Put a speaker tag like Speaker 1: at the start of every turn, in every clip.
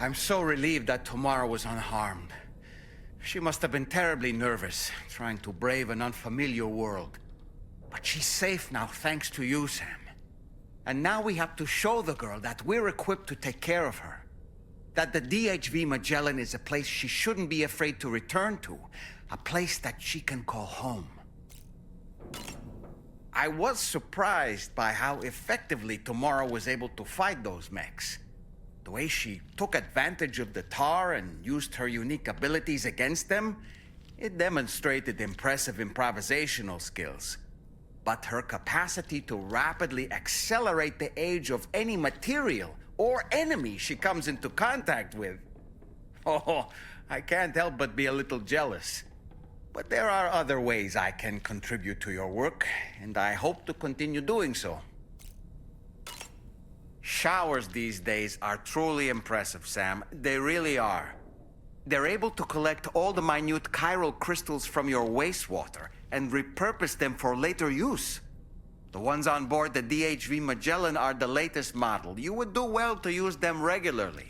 Speaker 1: I'm so relieved that Tamara was unharmed. She must have been terribly nervous, trying to brave an unfamiliar world. But she's safe now, thanks to you, Sam. And now we have to show the girl that we're equipped to take care of her. That the DHV Magellan is a place she shouldn't be afraid to return to. A place that she can call home. I was surprised by how effectively Tamara was able to fight those mechs. The way she took advantage of the tar and used her unique abilities against them, it demonstrated impressive improvisational skills. But her capacity to rapidly accelerate the age of any material or enemy she comes into contact with. Oh, I can't help but be a little jealous. But there are other ways I can contribute to your work, and I hope to continue doing so. Showers these days are truly impressive, Sam. They really are. They're able to collect all the minute chiral crystals from your wastewater and repurpose them for later use. The ones on board the DHV Magellan are the latest model. You would do well to use them regularly.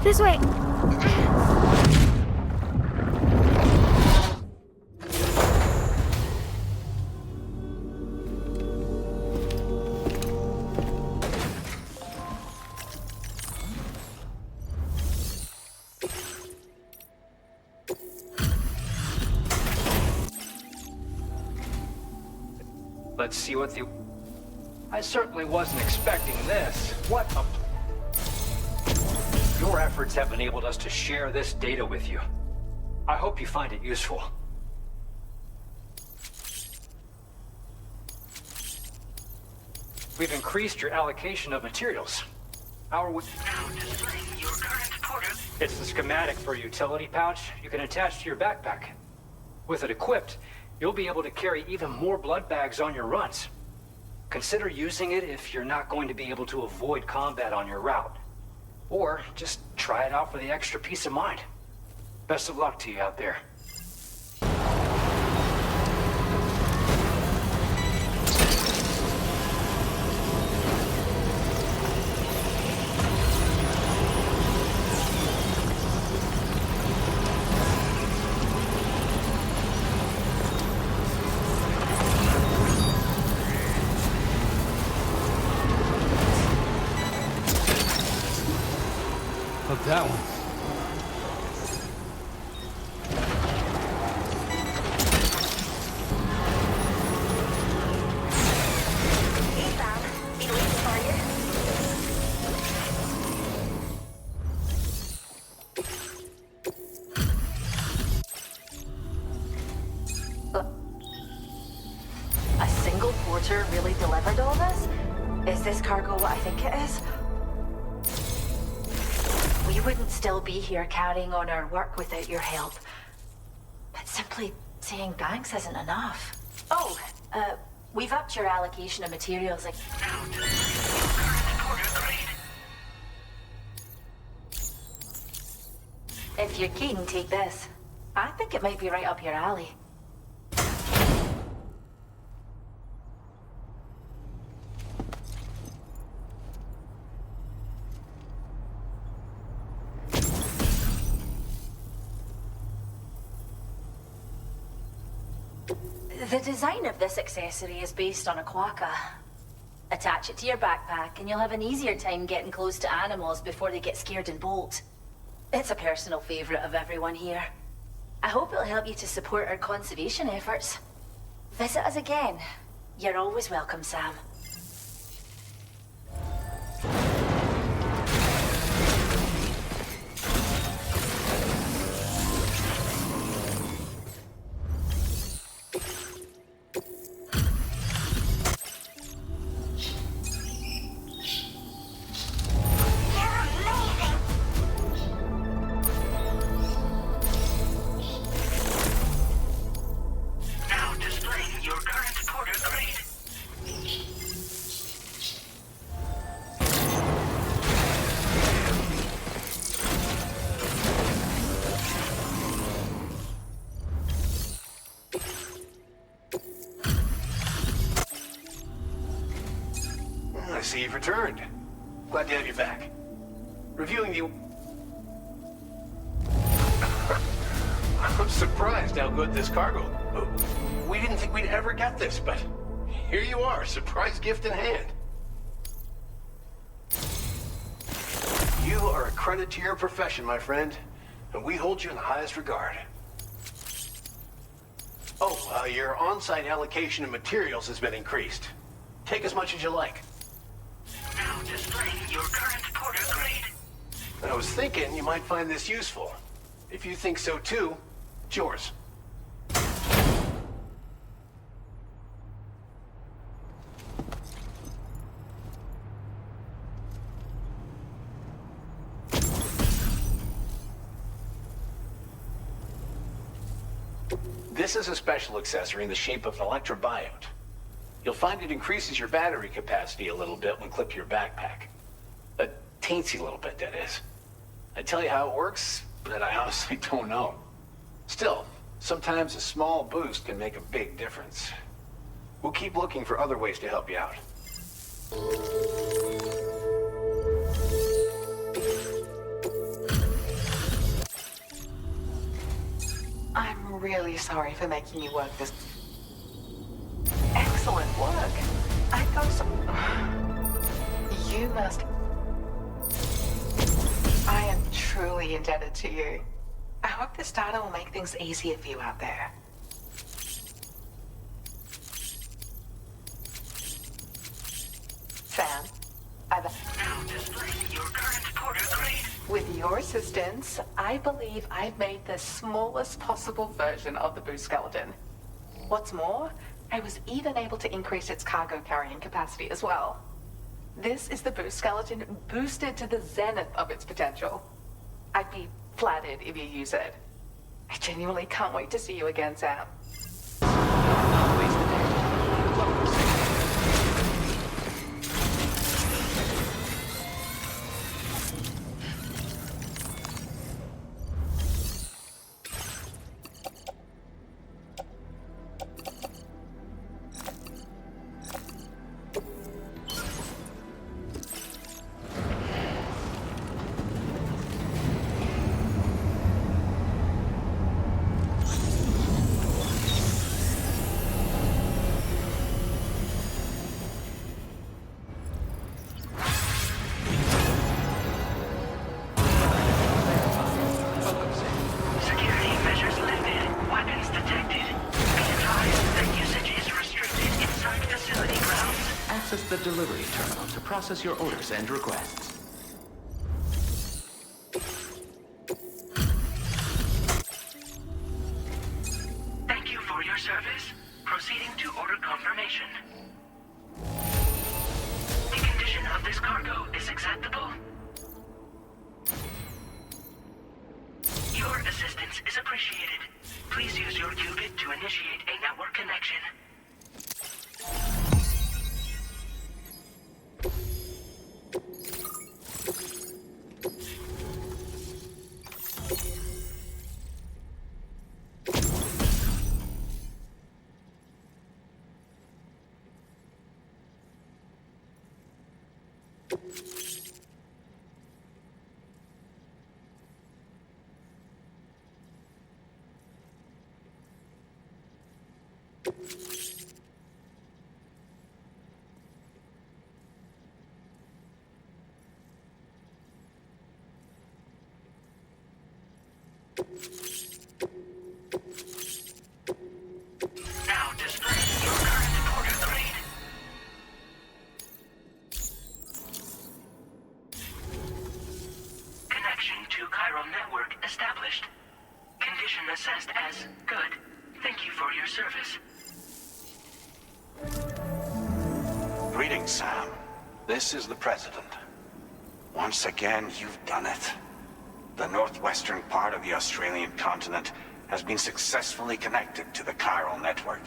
Speaker 2: This way.
Speaker 3: Let's see what the... I certainly wasn't expecting this. What a... Your efforts have enabled us to share this data with you. I hope you find it useful. We've increased your allocation of materials.
Speaker 4: Now displaying your current quarters.
Speaker 3: It's the schematic for a utility pouch you can attach to your backpack. With it equipped, you'll be able to carry even more blood bags on your runs. Consider using it if you're not going to be able to avoid combat on your route. Or just try it out for the extra peace of mind. Best of luck to you out there.
Speaker 5: Look, that one.
Speaker 4: Hey, Sam. Been waiting for
Speaker 6: you. A single porter really delivered all this? Is this cargo what I think it is? We wouldn't still be here carrying on our work without your help. But simply saying thanks isn't enough. Oh, we've upped your allocation of materials like...
Speaker 4: Now displaying your current quarter grade.
Speaker 6: If you're keen, take this. I think it might be right up your alley. The design of this accessory is based on a quokka. Attach it to your backpack and you'll have an easier time getting close to animals before they get scared and bolt. It's a personal favorite of everyone here. I hope it'll help you to support our conservation efforts. Visit us again. You're always welcome, Sam.
Speaker 4: Now displaying
Speaker 2: see you've returned. Glad to have you back. Reviewing the... I'm surprised how good this cargo... We didn't think we'd ever get this, but here you are, surprise gift in hand. You are a credit to your profession, my friend, and we hold you in the highest regard. Oh, your on-site allocation of materials has been increased. Take as much as you like.
Speaker 4: Now displaying your current porter grade.
Speaker 2: I was thinking you might find this useful. If you think so too, it's yours. This is a special accessory in the shape of an electrobiota. You'll find it increases your battery capacity a little bit when clipped to your backpack. A teensy little bit, that is. I tell you how it works, but I honestly don't know. Still, sometimes a small boost can make a big difference. We'll keep looking for other ways to help you out.
Speaker 5: I'm really sorry for making you work this... Excellent work. I've got some... You must... I am truly indebted to you. I hope this data will make things easier for you out there. Sam, I've...
Speaker 4: Now displaying your current porter grade.
Speaker 5: With your assistance, I believe I've made the smallest possible version of the boost skeleton. What's more, I was even able to increase its cargo carrying capacity as well. This is the boost skeleton boosted to the zenith of its potential. I'd be flattered if you use it. I genuinely can't wait to see you again, Sam. Always the day. Welcome, Sam.
Speaker 4: Security measures lifted. Weapons detected. Be advised that usage is restricted inside facility grounds.
Speaker 7: Access the delivery terminal to process your orders and requests.
Speaker 4: Thank you for your service. Proceeding to order confirmation. The condition of this cargo is acceptable. Your assistance is appreciated. Please use your qubit to initiate a network connection. Now displaying your current porter grade. Connection to chiral network established. Condition assessed as good. Thank you for your service.
Speaker 8: Greetings, Sam. This is the President. Once again, you've done it. The northwestern part of the Australian continent has been successfully connected to the chiral network.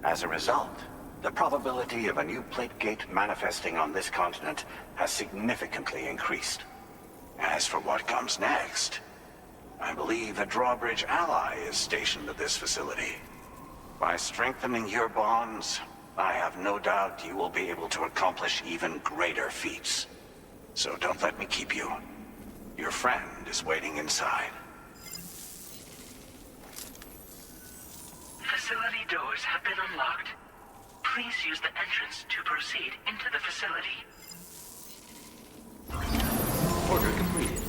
Speaker 8: As a result, the probability of a new plate gate manifesting on this continent has significantly increased. As for what comes next, I believe a drawbridge ally is stationed at this facility. By strengthening your bonds, I have no doubt you will be able to accomplish even greater feats. So don't let me keep you. Your friend is waiting inside.
Speaker 4: Facility doors have been unlocked. Please use the entrance to proceed into the facility.
Speaker 7: Order completed.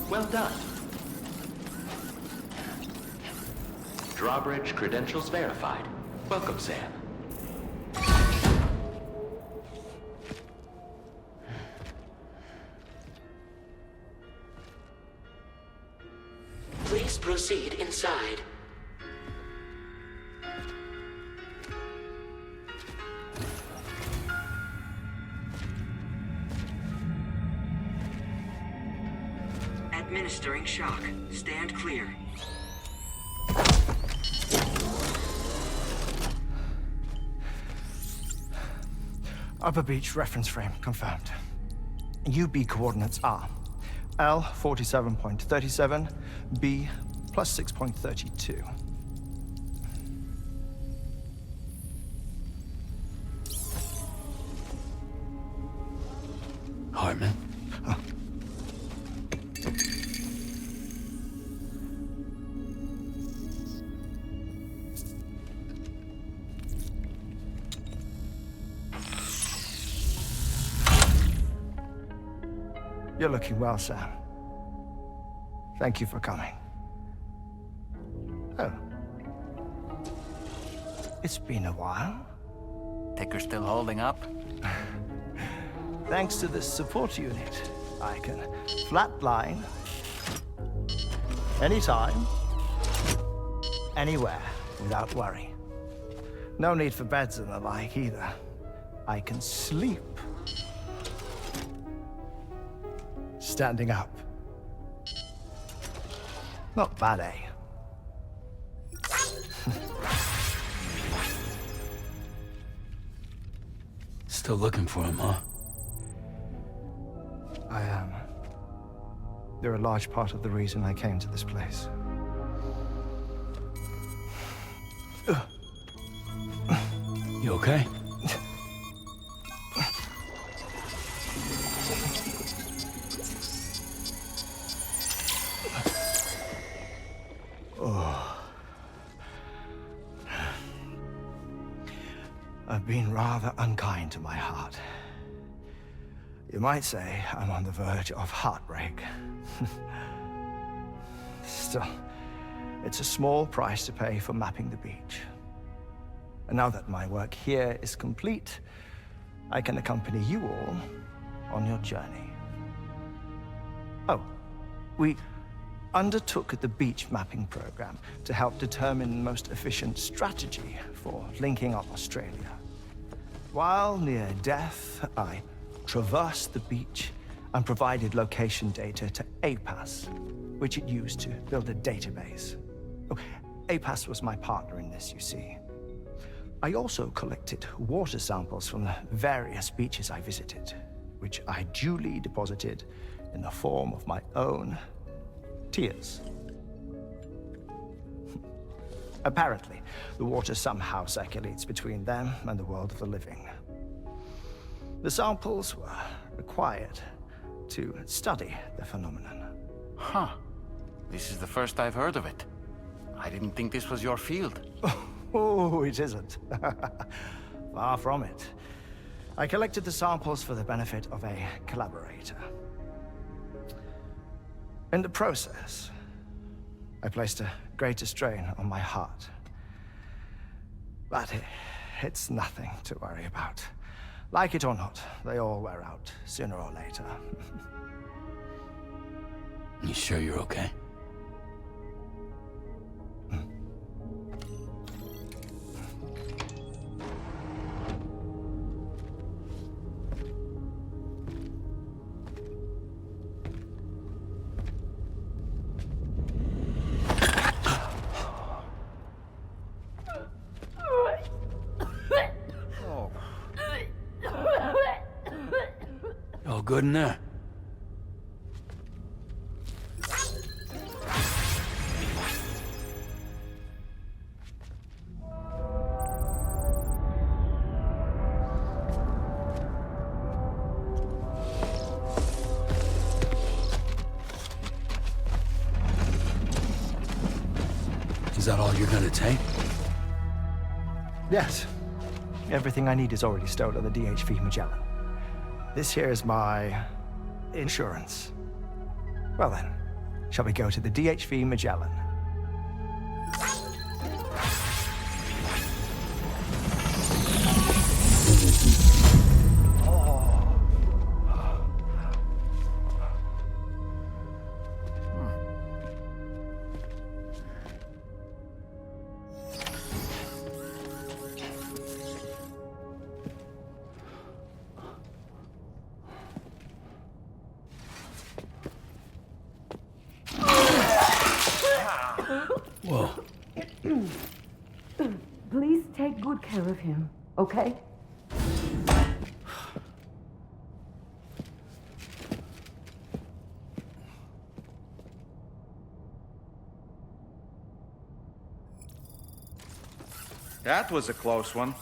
Speaker 7: Well done. Drawbridge credentials verified. Welcome, Sam.
Speaker 4: Please proceed inside. Administering shock. Stand clear.
Speaker 9: Upper beach reference frame confirmed. UB coordinates are L 47.37, B plus 6.32.
Speaker 10: Hartman?
Speaker 9: You're looking well, Sam. Thank you for coming. Oh. It's been a while.
Speaker 1: Ticker still holding up?
Speaker 9: Thanks to this support unit, I can flatline anytime, anywhere, without worry. No need for beds and the like either. I can sleep standing up. Not bad, eh?
Speaker 10: Still looking for him, huh?
Speaker 9: I am. They're a large part of the reason I came to this place.
Speaker 10: You okay?
Speaker 9: I've been rather unkind to my heart. You might say I'm on the verge of heartbreak. Still, it's a small price to pay for mapping the beach. And now that my work here is complete, I can accompany you all on your journey. Oh, we undertook the beach mapping program to help determine the most efficient strategy for linking up Australia. While near death, I traversed the beach and provided location data to APAS, which it used to build a database. Oh, APAS was my partner in this, you see. I also collected water samples from the various beaches I visited, which I duly deposited in the form of my own tears. Apparently, the water somehow circulates between them and the world of the living. The samples were required to study the phenomenon.
Speaker 1: Huh. This is the first I've heard of it. I didn't think this was your field.
Speaker 9: Oh, it isn't. Far from it. I collected the samples for the benefit of a collaborator. In the process, I placed a greater strain on my heart. But it's nothing to worry about. Like it or not, they all wear out, sooner or later.
Speaker 10: You sure you're okay? All good in there? Is that all you're gonna take?
Speaker 9: Yes. Everything I need is already stored on the DHV Magellan. This here is my insurance. Well then, shall we go to the DHV Magellan?
Speaker 10: Whoa.
Speaker 11: Please take good care of him, okay?
Speaker 1: That was a close one.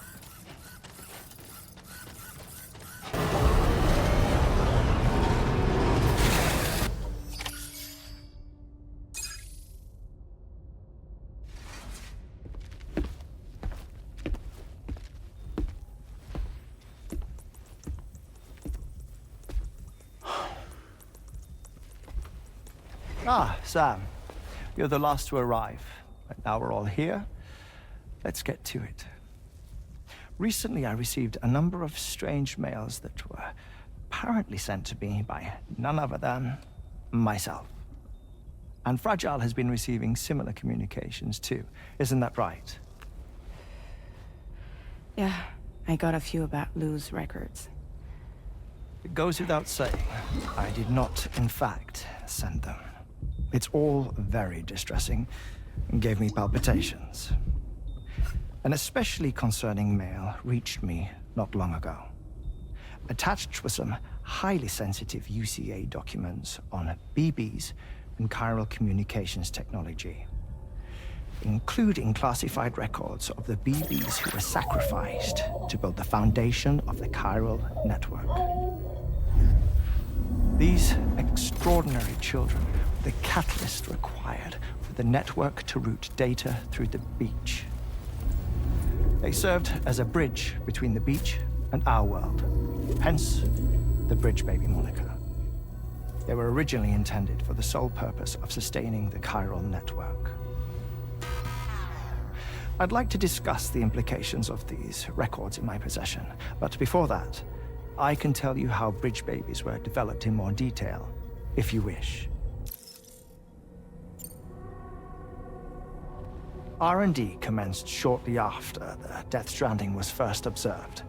Speaker 9: Ah, Sam. You're the last to arrive. But now we're all here. Let's get to it. Recently, I received a number of strange mails that were apparently sent to me by none other than myself. And Fragile has been receiving similar communications too. Isn't that right?
Speaker 12: Yeah, I got a few about Lou's records.
Speaker 9: It goes without saying, I did not, in fact, send them. It's all very distressing and gave me palpitations. An especially concerning mail reached me not long ago. Attached were some highly sensitive UCA documents on BBs and chiral communications technology, including classified records of the BBs who were sacrificed to build the foundation of the chiral network. These extraordinary children were the catalyst required for the network to route data through the beach. They served as a bridge between the beach and our world, hence the Bridge Baby moniker. They were originally intended for the sole purpose of sustaining the chiral network. I'd like to discuss the implications of these records in my possession, but before that, I can tell you how Bridge Babies were developed in more detail, if you wish. R&D commenced shortly after the Death Stranding was first observed.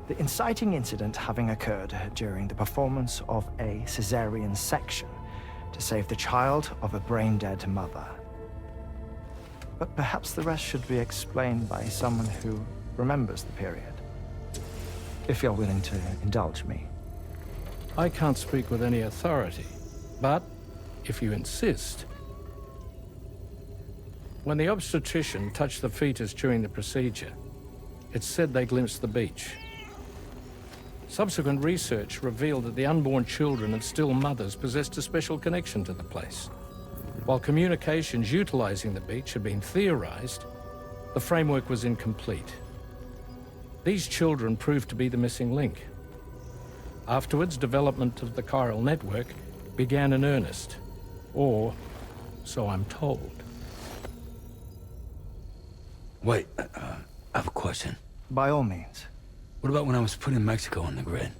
Speaker 9: The inciting incident having occurred during the performance of a cesarean section to save the child of a brain-dead mother. But perhaps the rest should be explained by someone who remembers the period. If you're willing to indulge me.
Speaker 13: I can't speak with any authority, but if you insist. When the obstetrician touched the fetus during the procedure, it's said they glimpsed the beach. Subsequent research revealed that the unborn children and still mothers possessed a special connection to the place. While communications utilizing the beach had been theorized, the framework was incomplete. These children proved to be the missing link. Afterwards, development of the chiral network began in earnest, or so I'm told.
Speaker 10: Wait, I have a question.
Speaker 9: By all means.
Speaker 10: What about when I was putting Mexico on the grid?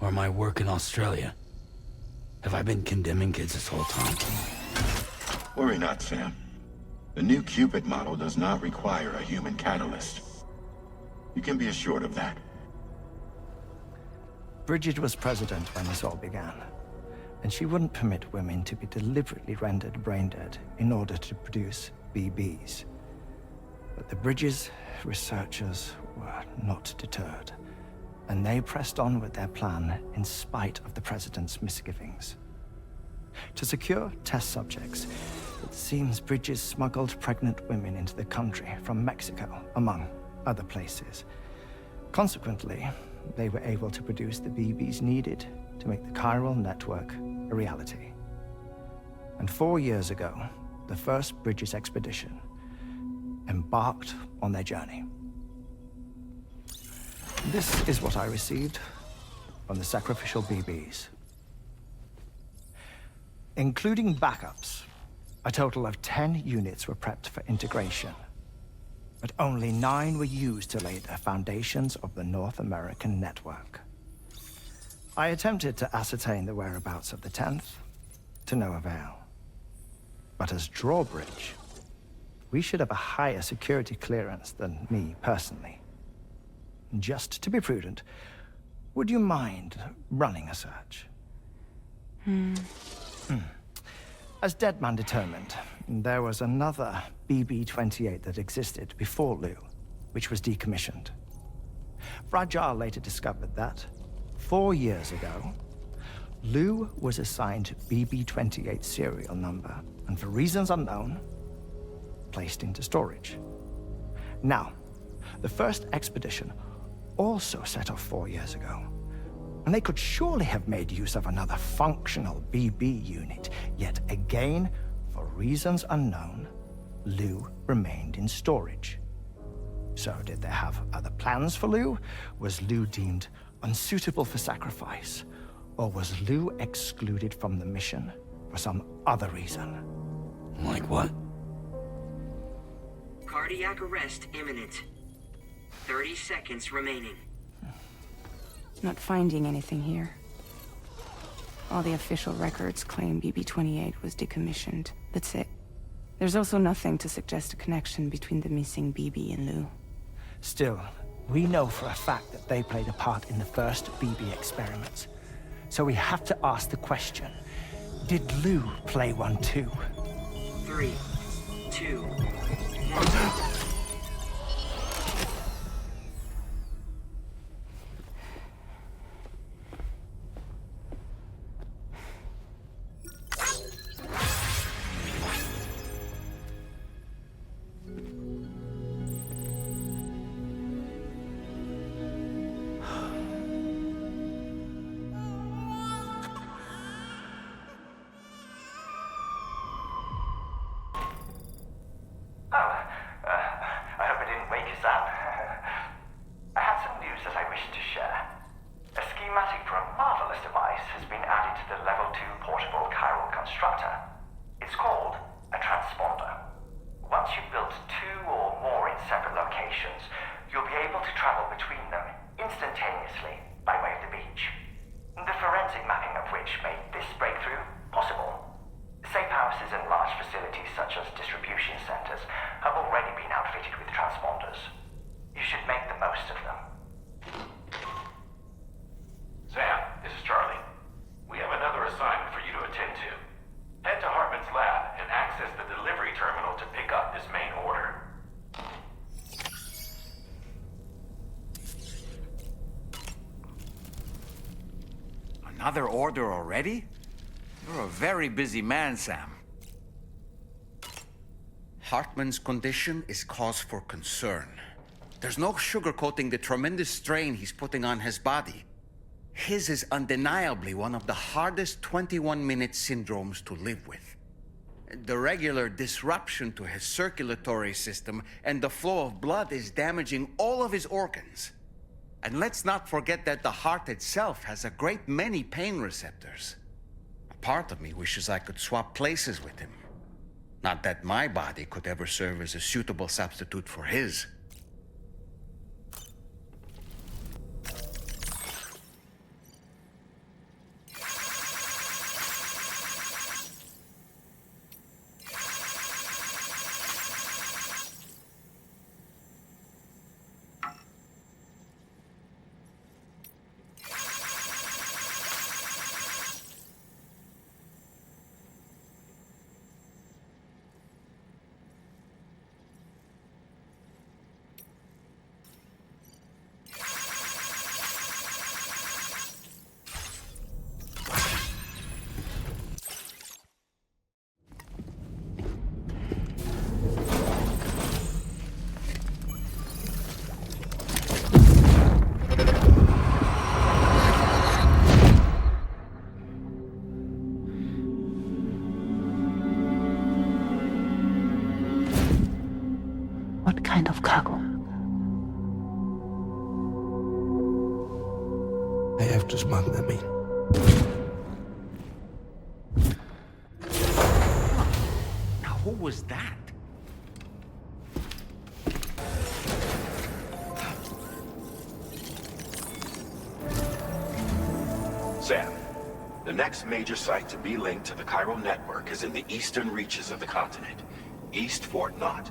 Speaker 10: Or my work in Australia? Have I been condemning kids this whole time?
Speaker 14: Worry not, Sam. The new Cupid model does not require a human catalyst. You can be assured of that.
Speaker 9: Bridget was president when this all began, and she wouldn't permit women to be deliberately rendered brain-dead in order to produce BBs. But the Bridges researchers were not deterred, and they pressed on with their plan in spite of the president's misgivings. To secure test subjects, it seems Bridges smuggled pregnant women into the country from Mexico, among other places. Consequently, they were able to produce the BBs needed to make the chiral network a reality. And 4 years ago, the first Bridges expedition embarked on their journey. This is what I received from the sacrificial BBs. Including backups, a total of 10 units were prepped for integration, but only 9 were used to lay the foundations of the North American network. I attempted to ascertain the whereabouts of the 10th, to no avail. But as drawbridge, we should have a higher security clearance than me personally. Just to be prudent, would you mind running a search? As Deadman determined, there was another BB-28 that existed before Lou, which was decommissioned. Fragile later discovered that, 4 years ago, Lou was assigned BB-28 serial number, and for reasons unknown, placed into storage. Now, the first expedition also set off 4 years ago, and they could surely have made use of another functional BB unit, yet again, for reasons unknown, Lou remained in storage. So did they have other plans for Lou? Was Lou deemed unsuitable for sacrifice? Or was Lou excluded from the mission for some other reason?
Speaker 10: Like what?
Speaker 4: Cardiac arrest imminent. 30 seconds remaining.
Speaker 12: Not finding anything here. All the official records claim BB-28 was decommissioned. That's it. There's also nothing to suggest a connection between the missing BB and Lou.
Speaker 9: Still, we know for a fact that they played a part in the first BB experiments. So we have to ask the question, did Lou play one too?
Speaker 4: 3, 2, 1.
Speaker 1: Another order already? You're a very busy man, Sam. Hartman's condition is cause for concern. There's no sugarcoating the tremendous strain he's putting on his body. His is undeniably one of the hardest 21-minute syndromes to live with. The regular disruption to his circulatory system and the flow of blood is damaging all of his organs. And let's not forget that the heart itself has a great many pain receptors. A part of me wishes I could swap places with him. Not that my body could ever serve as a suitable substitute for his.
Speaker 15: What kind of cargo?
Speaker 10: I have to smuggle them in.
Speaker 1: Now, who was that?
Speaker 8: Sam, the next major site to be linked to the Cairo network is in the eastern reaches of the continent, East Fort Knot.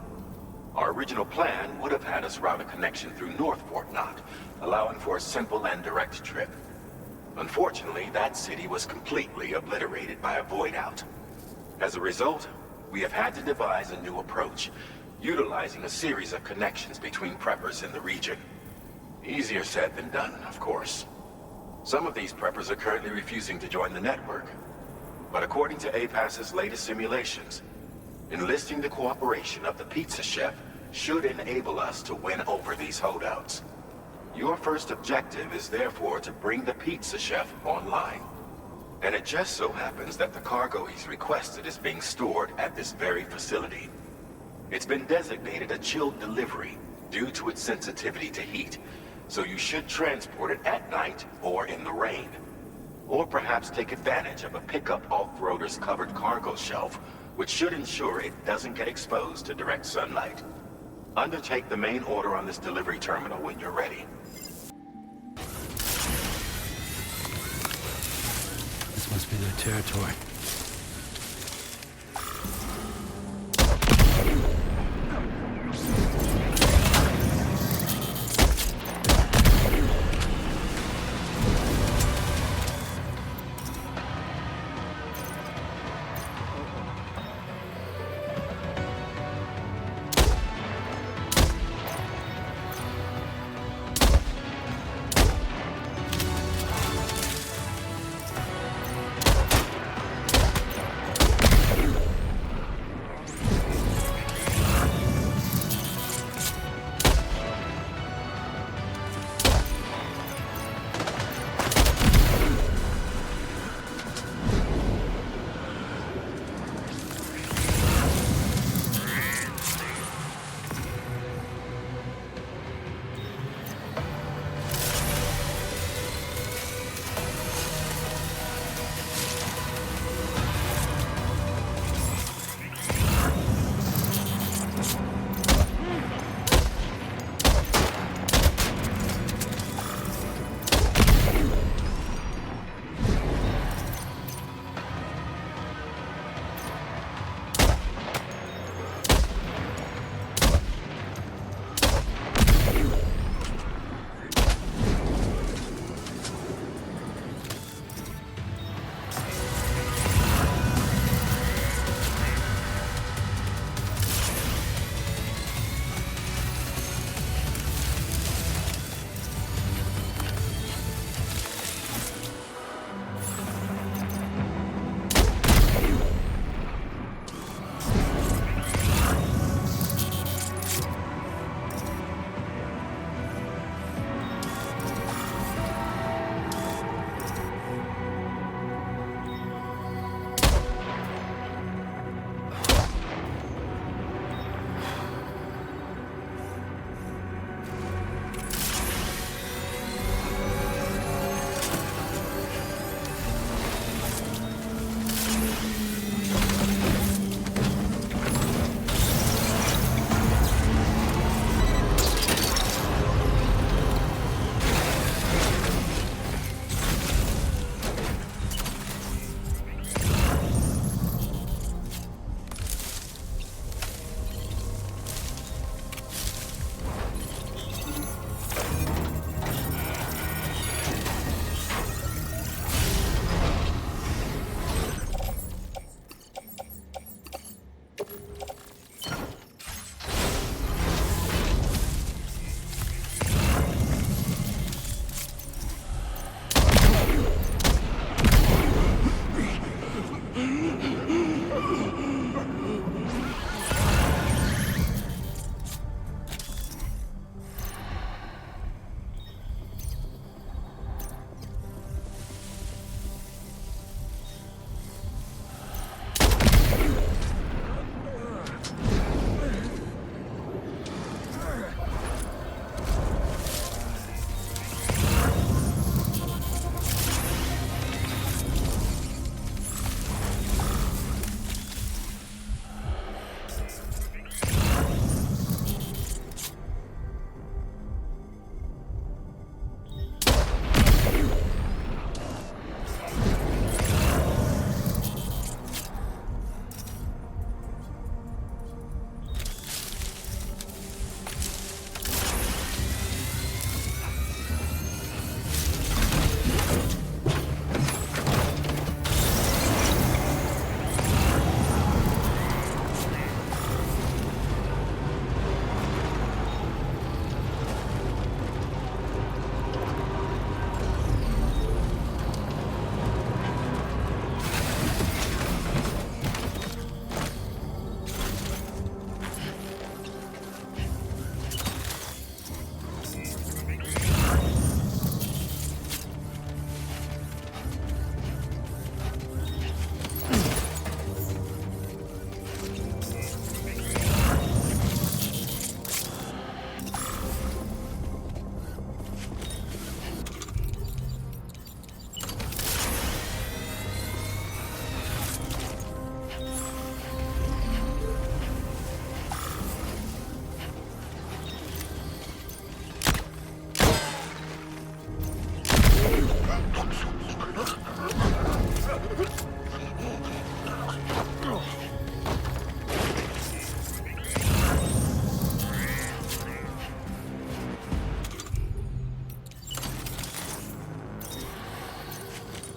Speaker 8: Our original plan would have had us route a connection through North Fort Knot, allowing for a simple and direct trip. Unfortunately, that city was completely obliterated by a void out. As a result, we have had to devise a new approach, utilizing a series of connections between preppers in the region. Easier said than done, of course. Some of these preppers are currently refusing to join the network. But according to APAS's latest simulations, enlisting the cooperation of the pizza chef should enable us to win over these holdouts. Your first objective is therefore to bring the pizza chef online. And it just so happens that the cargo he's requested is being stored at this very facility. It's been designated a chilled delivery due to its sensitivity to heat, so you should transport it at night or in the rain. Or perhaps take advantage of a pickup off-roader's covered cargo shelf, which should ensure it doesn't get exposed to direct sunlight. Undertake the main order on this delivery terminal when you're ready.
Speaker 10: This must be their territory.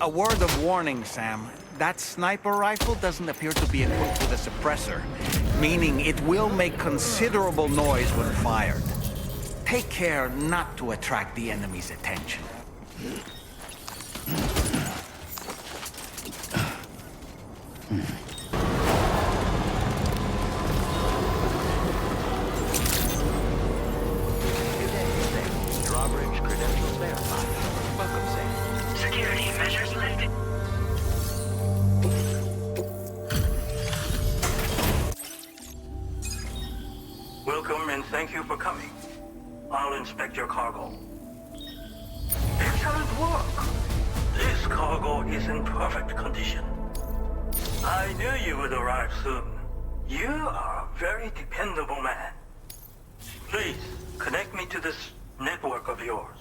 Speaker 1: A word of warning, Sam. That sniper rifle doesn't appear to be equipped with a suppressor, meaning it will make considerable noise when fired. Take care not to attract the enemy's attention.
Speaker 7: Drawbridge credentials verified. Welcome, Sam.
Speaker 4: Security measures lifted.
Speaker 15: Welcome and thank you for coming. I'll inspect your cargo. Excellent work. This cargo is in perfect condition. I knew you would arrive soon. You are a very dependable man. Please, connect me to this network of yours.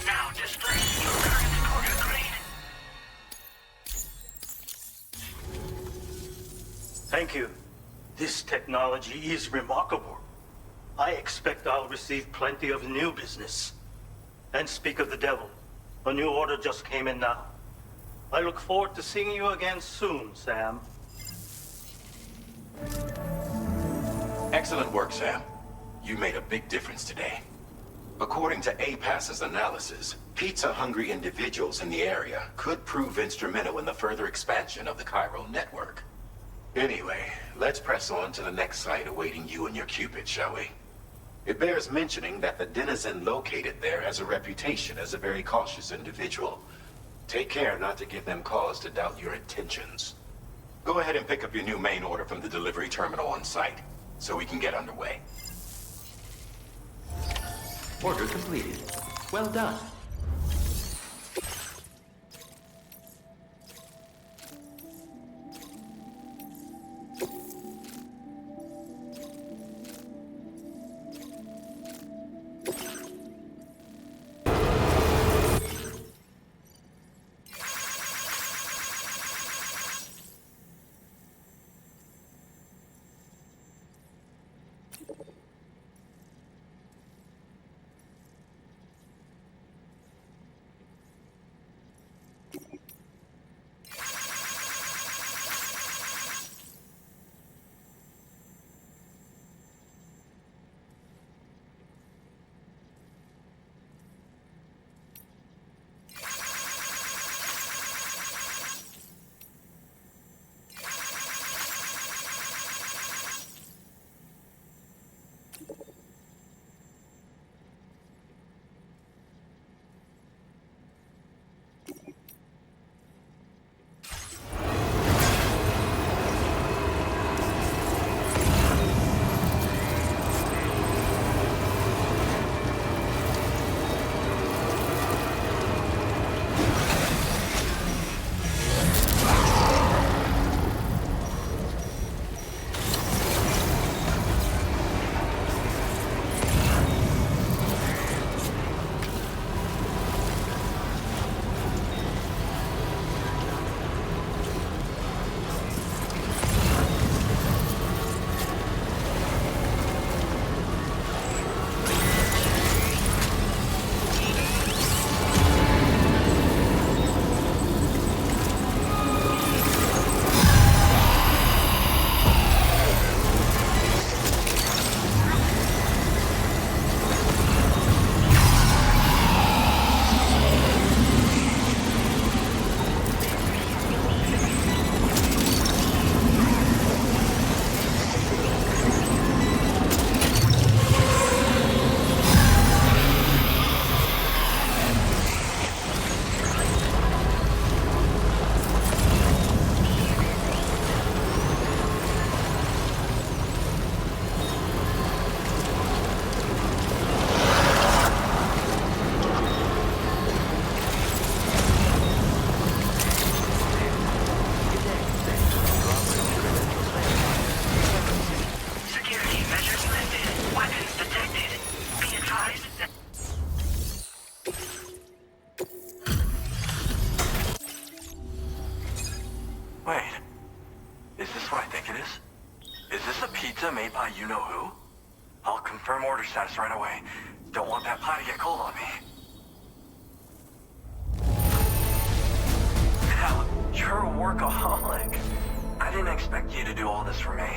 Speaker 4: Now display your current order grade.
Speaker 15: Thank you. This technology is remarkable. I expect I'll receive plenty of new business. And speak of the devil, a new order just came in now. I look forward to seeing you again soon, Sam.
Speaker 14: Excellent work, Sam. You made a big difference today. According to APAS's analysis, pizza-hungry individuals in the area could prove instrumental in the further expansion of the Cairo network. Anyway, let's press on to the next site awaiting you and your Cupid, shall we? It bears mentioning that the denizen located there has a reputation as a very cautious individual. Take care not to give them cause to doubt your intentions. Go ahead and pick up your new main order from the delivery terminal on site, so we can get underway.
Speaker 7: Order completed. Well done.
Speaker 16: you-know-who? I'll confirm order status right away. Don't want that pie to get cold on me. Hell, you're a workaholic. I didn't expect you to do all this for me.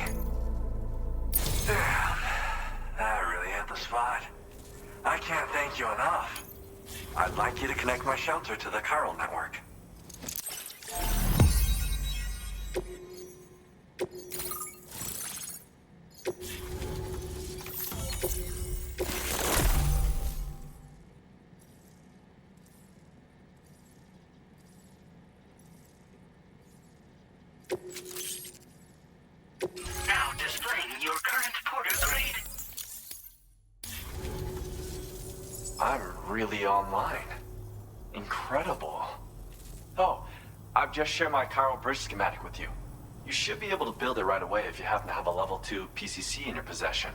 Speaker 16: Damn, that really hit the spot. I can't thank you enough. I'd like you to connect my shelter to the chiral network.
Speaker 4: Now displaying your current porter grade.
Speaker 16: I'm really online. Incredible. Oh, I've just shared my chiral bridge schematic with you. You should be able to build it right away if you happen to have a level 2 PCC in your possession.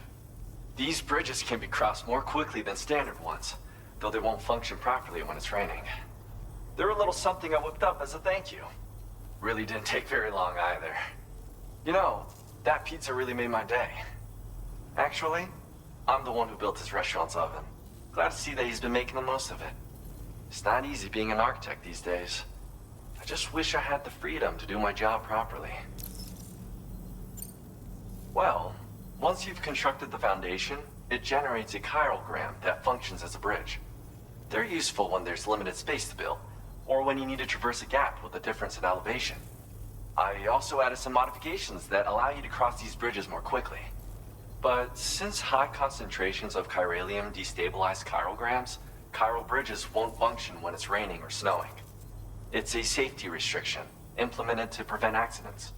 Speaker 16: These bridges can be crossed more quickly than standard ones, though they won't function properly when it's raining. They're a little something I whipped up as a thank you. Really didn't take very long either. You know, that pizza really made my day. Actually, I'm the one who built his restaurant's oven. Glad to see that he's been making the most of it. It's not easy being an architect these days. I just wish I had the freedom to do my job properly. Well, once you've constructed the foundation, it generates a chirogram that functions as a bridge. They're useful when there's limited space to build, or when you need to traverse a gap with a difference in elevation. I also added some modifications that allow you to cross these bridges more quickly. But since high concentrations of chiralium destabilize chirograms, chiral bridges won't function when it's raining or snowing. It's a safety restriction, implemented to prevent accidents.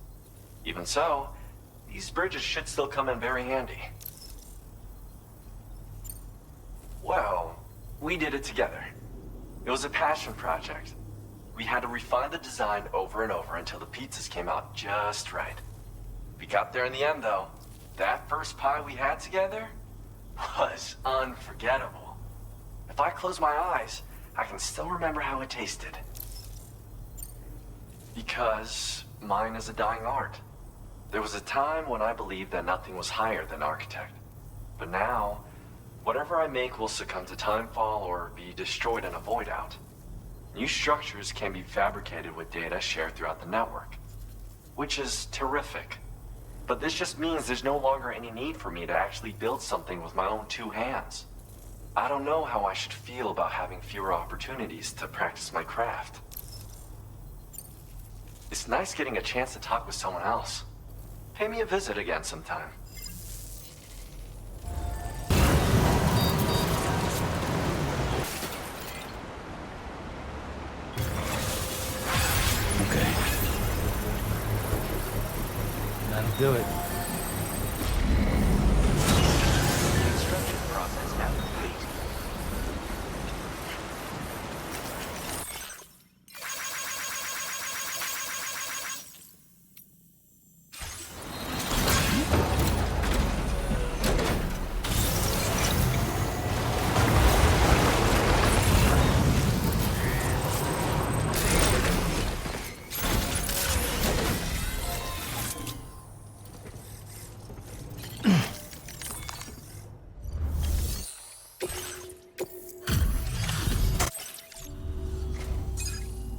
Speaker 16: Even so, these bridges should still come in very handy. Well, we did it together. It was a passion project. We had to refine the design over and over until the pizzas came out just right. We got there in the end, though. That first pie we had together was unforgettable. If I close my eyes, I can still remember how it tasted. Because mine is a dying art. There was a time when I believed that nothing was higher than architect. But now, whatever I make will succumb to timefall or be destroyed in a void out. New structures can be fabricated with data shared throughout the network, which is terrific. But this just means there's no longer any need for me to actually build something with my own two hands. I don't know how I should feel about having fewer opportunities to practice my craft. It's nice getting a chance to talk with someone else. Pay me a visit again sometime.
Speaker 10: Okay. That'll do it.
Speaker 7: The extraction process now complete.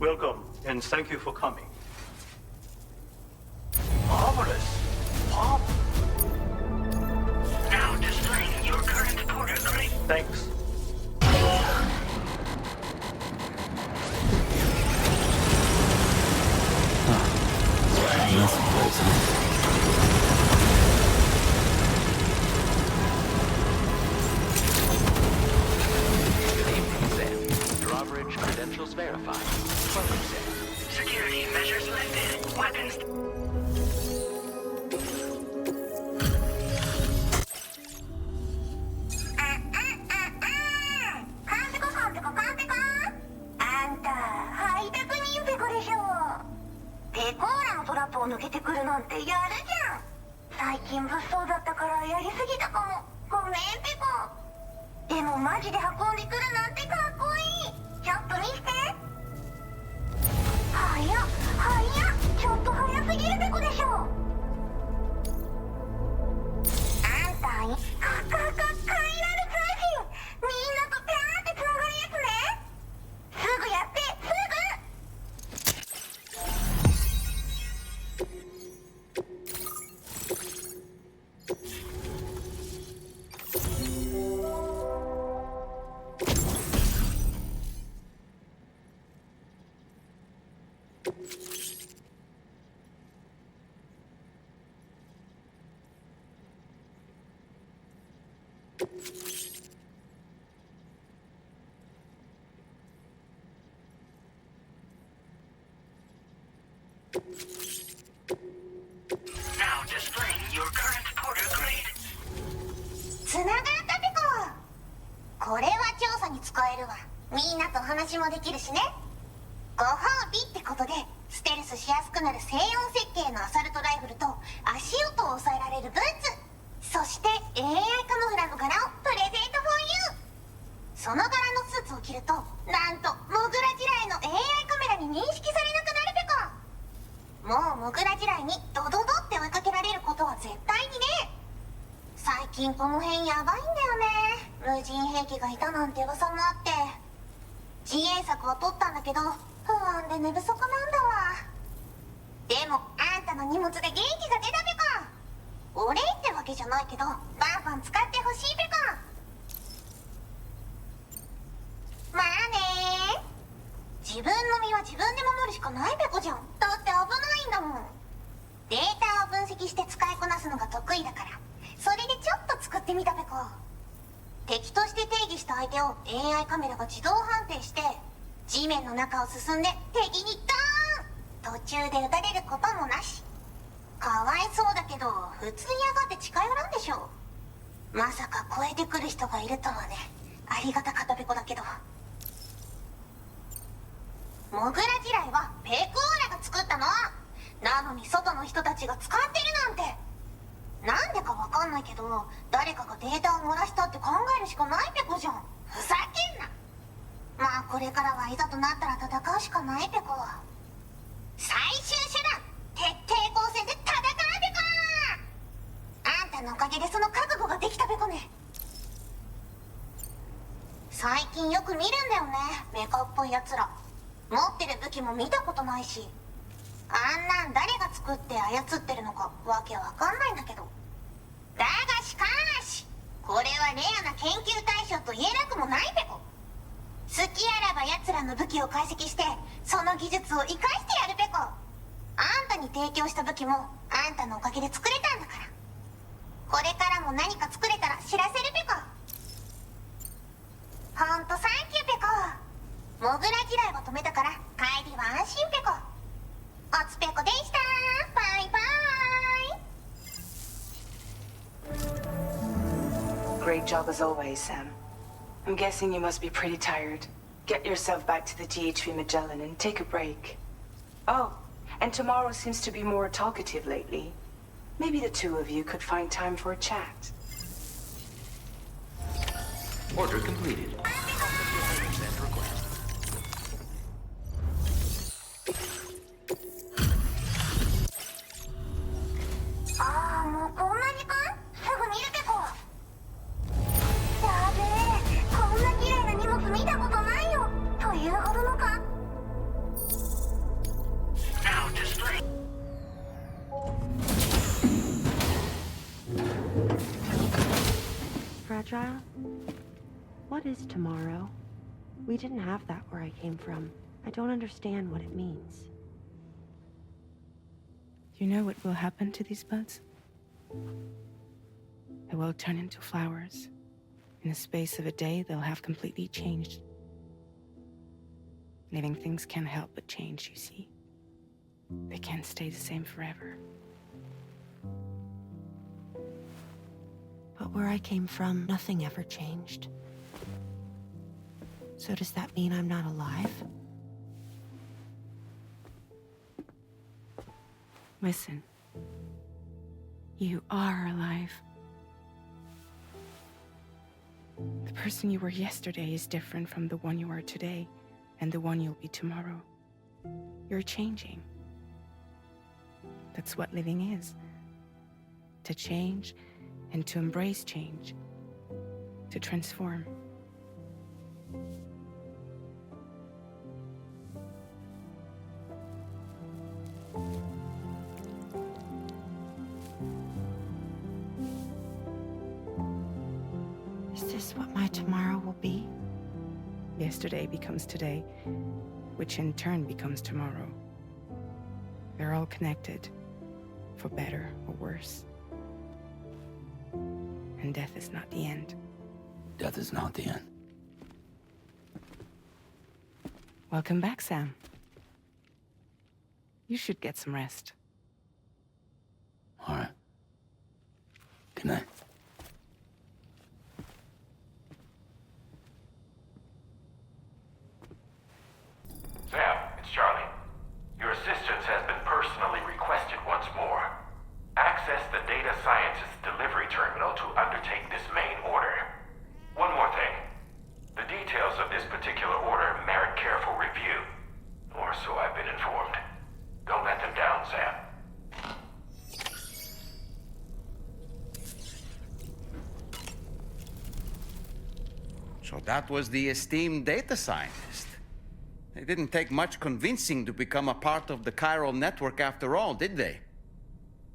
Speaker 15: Welcome, and thank you for coming. Marvelous! Pop!
Speaker 4: Now displaying your current porter grade.
Speaker 15: Thanks.
Speaker 7: Drawbridge credentials verified. Welcome, Sam.
Speaker 4: Security measures lifted. Weapons.
Speaker 17: あんた、ハイテクにペコでしょ。ペコーラのトラップを抜けてくるなんてやるじゃん。最近物騒だったからやりすぎたかも。ごめん、ペコ。でもマジで運んでくるなんてかっこいい。ちょっと見せて。早っ、早っ。ちょっと早すぎるペコでしょ。あんに使えるわ。みんなと話もできるしね。ご褒美ってことでステルスしやすくなる静音設計のアサルトライフルと足音を抑えられるブーツ、そして AI カモフラの柄をプレゼント for you。 その柄のスーツを着るとなんとモグラ地雷の AI カメラに認識されなくなるペコ。もうモグラ地雷にドドドって追いかけられることは絶対にね。最近この辺やばいんだよね。無人兵器がいたなんて噂もあって自衛策は取ったんだけど不安で寝不足なんだわ。でもあんたの荷物で元気が出たペコ。お礼ってわけじゃないけどバンバン使ってほしいペコ。まあね。自分の身は自分で守るしかないペコじゃん。だって危ないんだもん。データを分析して使いこなすのが得意だからそれでちょっと作ってみたペコ。敵として定義した相手を AI カメラが自動判定して地面の中を進んで敵にドーン、途中で撃たれることもなし。かわいそうだけど普通に上がって近寄らんでしょ。まさか超えてくる人がいるとはね。ありがたかったペコだけど。モグラ地雷はペコーラが作ったの。なのに外の人たちが使ってるなんて。なんでかわかんないけど誰かがデータを漏らしたって考えるしかないペコじゃん。ふざけんな。まあこれからはいざとなったら戦うしかないペコ。最終手段徹底抗戦で戦うペコ。あんたのおかげでその覚悟ができたペコね。最近よく見るんだよねメカっぽいやつら。持ってる武器も見たことないしあんなん誰が作って操ってるのかわけわかんないんだけど。だがしかしこれはレアな研究対象と言えなくもないペコ。好きあらば奴らの武器を解析してその技術を生かしてやるペコ。あんたに提供した武器もあんたのおかげで作れたんだから。これからも何か作れたら知らせるペコ。ほんとサンキューペコ。モグラ地雷を止めたから帰りは安心ペコ。おつペコでした。バイバイ。
Speaker 12: Great job as always, Sam. I'm guessing you must be pretty tired. Get yourself back to the GHV Magellan and take a break. Oh, and tomorrow seems to be more talkative lately. Maybe the two of you could find time for a chat.
Speaker 7: Order completed.
Speaker 17: ああもうこんな時間すぐ見るペコ。やべえこんな綺麗な荷物見たことないよ。というほどのか。
Speaker 4: Now display.
Speaker 18: Fragile? What is tomorrow? We didn't have that where I came from. I don't understand what it means.
Speaker 12: You know what will happen to these buds? They will turn into flowers. In the space of a day, they'll have completely changed. Living things can't help but change, you see. They can't stay the same forever.
Speaker 18: But where I came from, nothing ever changed. So does that mean I'm not alive?
Speaker 12: Listen. You are alive. The person you were yesterday is different from the one you are today, and the one you'll be tomorrow. You're changing. That's what living is. To change, and to embrace change. To transform.
Speaker 18: Is this what my tomorrow will be?
Speaker 12: Yesterday becomes today, which in turn becomes tomorrow. They're all connected, for better or worse. And death is not the end.
Speaker 10: Death is not the end.
Speaker 12: Welcome back, Sam. You should get some rest.
Speaker 10: All right. Good night.
Speaker 1: So that was the esteemed data scientist. They didn't take much convincing to become a part of the chiral network after all, did they?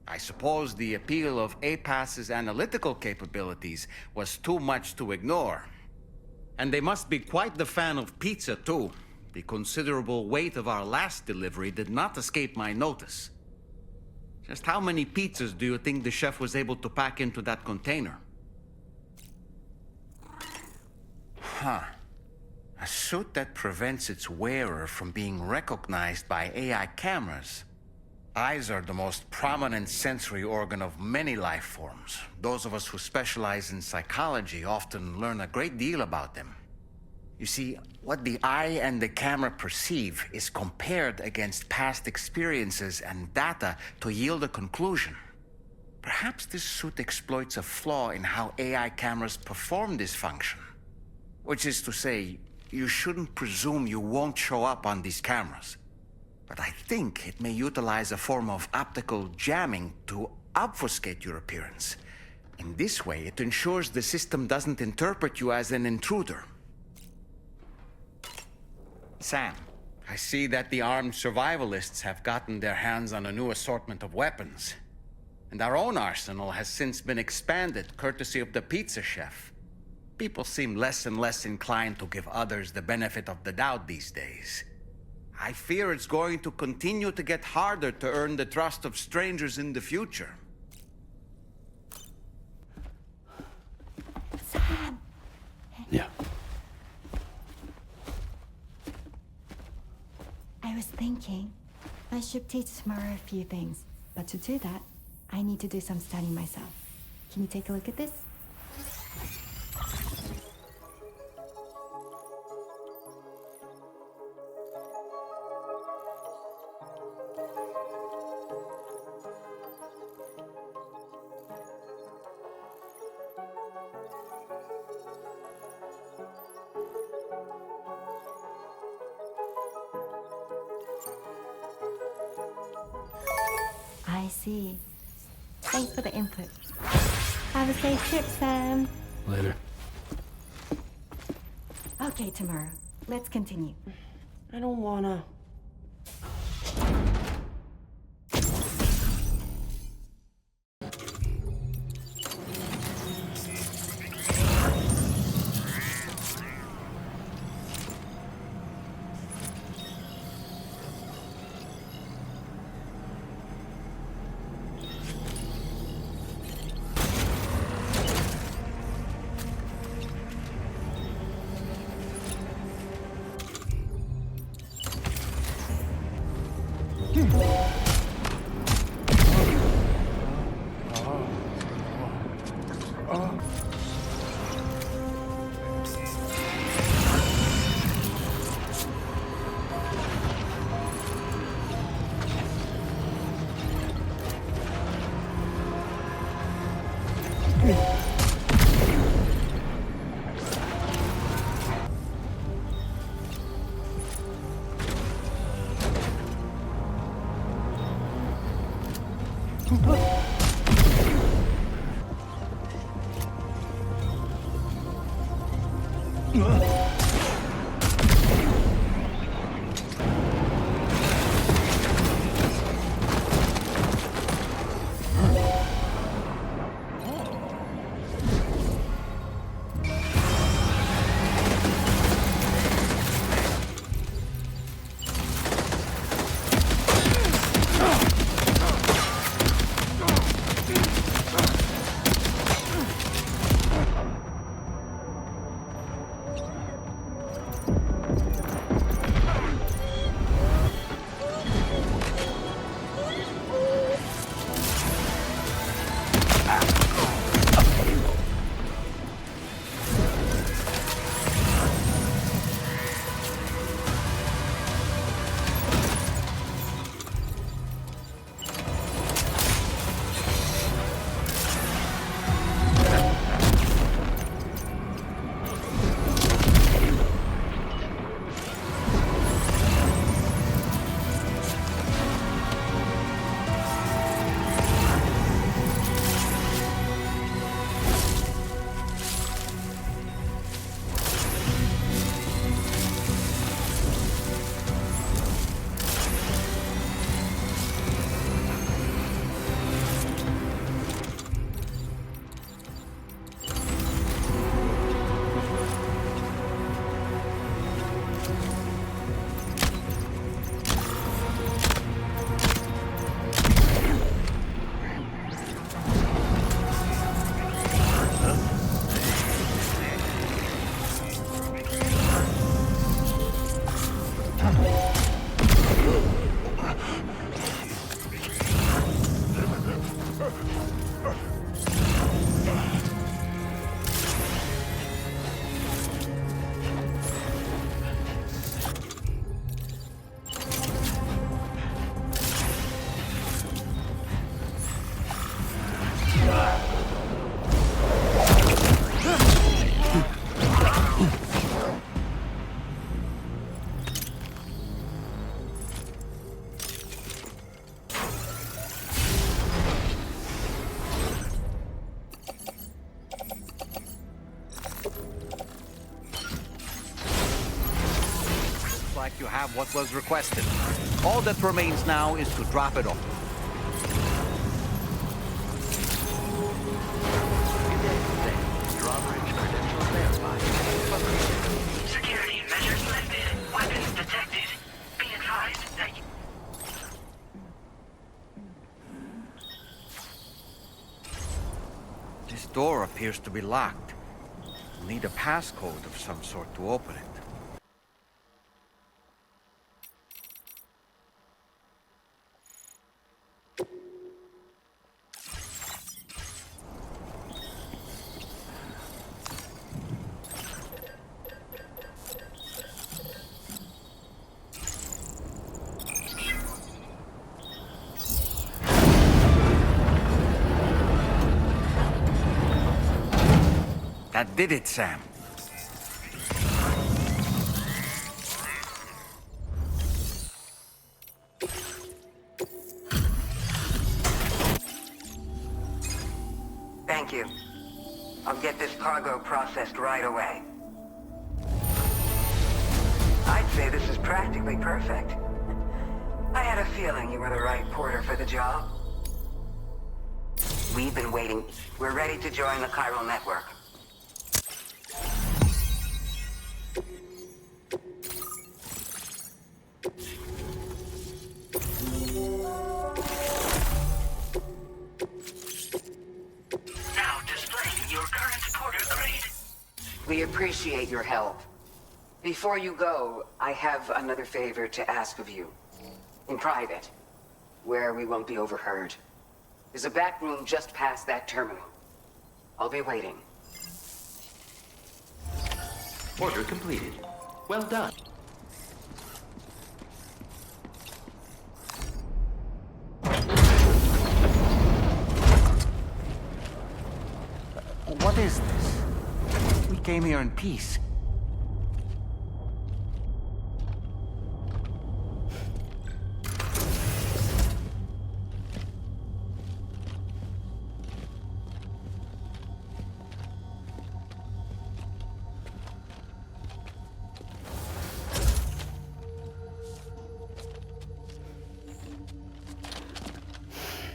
Speaker 1: I suppose the appeal of APAS's analytical capabilities was too much to ignore. And they must be quite the fan of pizza, too. The considerable weight of our last delivery did not escape my notice. Just how many pizzas do you think the chef was able to pack into that container? Huh. A suit that prevents its wearer from being recognized by AI cameras. Eyes are the most prominent sensory organ of many life forms. Those of us who specialize in psychology often learn a great deal about them. You see, what the eye and the camera perceive is compared against past experiences and data to yield a conclusion. Perhaps this suit exploits a flaw in how AI cameras perform this function. Which is to say, you shouldn't presume you won't show up on these cameras. But I think it may utilize a form of optical jamming to obfuscate your appearance. In this way, it ensures the system doesn't interpret you as an intruder. Sam, I see that the armed survivalists have gotten their hands on a new assortment of weapons. And our own arsenal has since been expanded, courtesy of the pizza chef. People seem less and less inclined to give others the benefit of the doubt these days. I fear it's going to continue to get harder to earn the trust of strangers in the future.
Speaker 11: Sam!
Speaker 10: Yeah.
Speaker 11: I was thinking I should teach Samara a few things, but to do that, I need to do some studying myself. Can you take a look at this? I see. Thanks for the input. Have a safe trip, Sam.
Speaker 10: Later.
Speaker 11: Okay, tomorrow. Let's continue.
Speaker 18: I don't wanna.
Speaker 1: like you have what was requested. All that remains now is to drop it off.
Speaker 7: Drawbridge credentials verified.
Speaker 4: Security measures lifted. Weapons detected. Be advised that
Speaker 1: This door appears to be locked. We'll need a passcode of some sort to open it. That did it, Sam.
Speaker 19: Thank you. I'll get this cargo processed right away. I'd say this is practically perfect. I had a feeling you were the right porter for the job. We've been waiting. We're ready to join the chiral network.
Speaker 4: now displaying your current porter grade.
Speaker 19: We appreciate your help. Before you go, I have another favor to ask of you. In private, where we won't be overheard. There's a back room just past that terminal. I'll be waiting.
Speaker 7: Order completed. Well done.
Speaker 1: What is this? We came here in peace.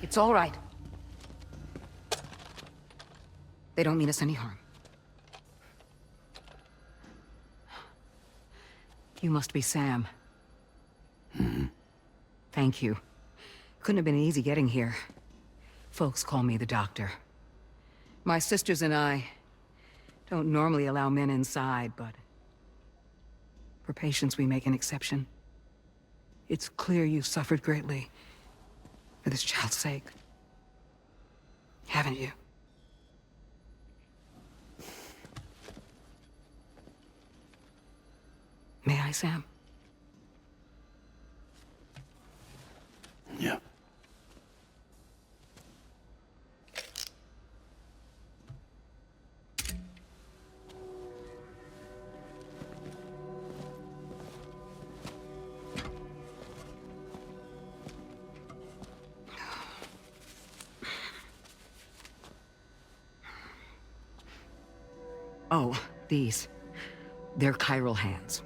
Speaker 19: It's all right. They don't mean us any harm. You must be Sam. Thank you. Couldn't have been easy getting here. Folks call me the doctor. My sisters and I don't normally allow men inside, but for patients we make an exception. It's clear you suffered greatly for this child's sake. Haven't you? May I, Sam?
Speaker 10: Yeah.
Speaker 19: Oh, these. They're chiral hands.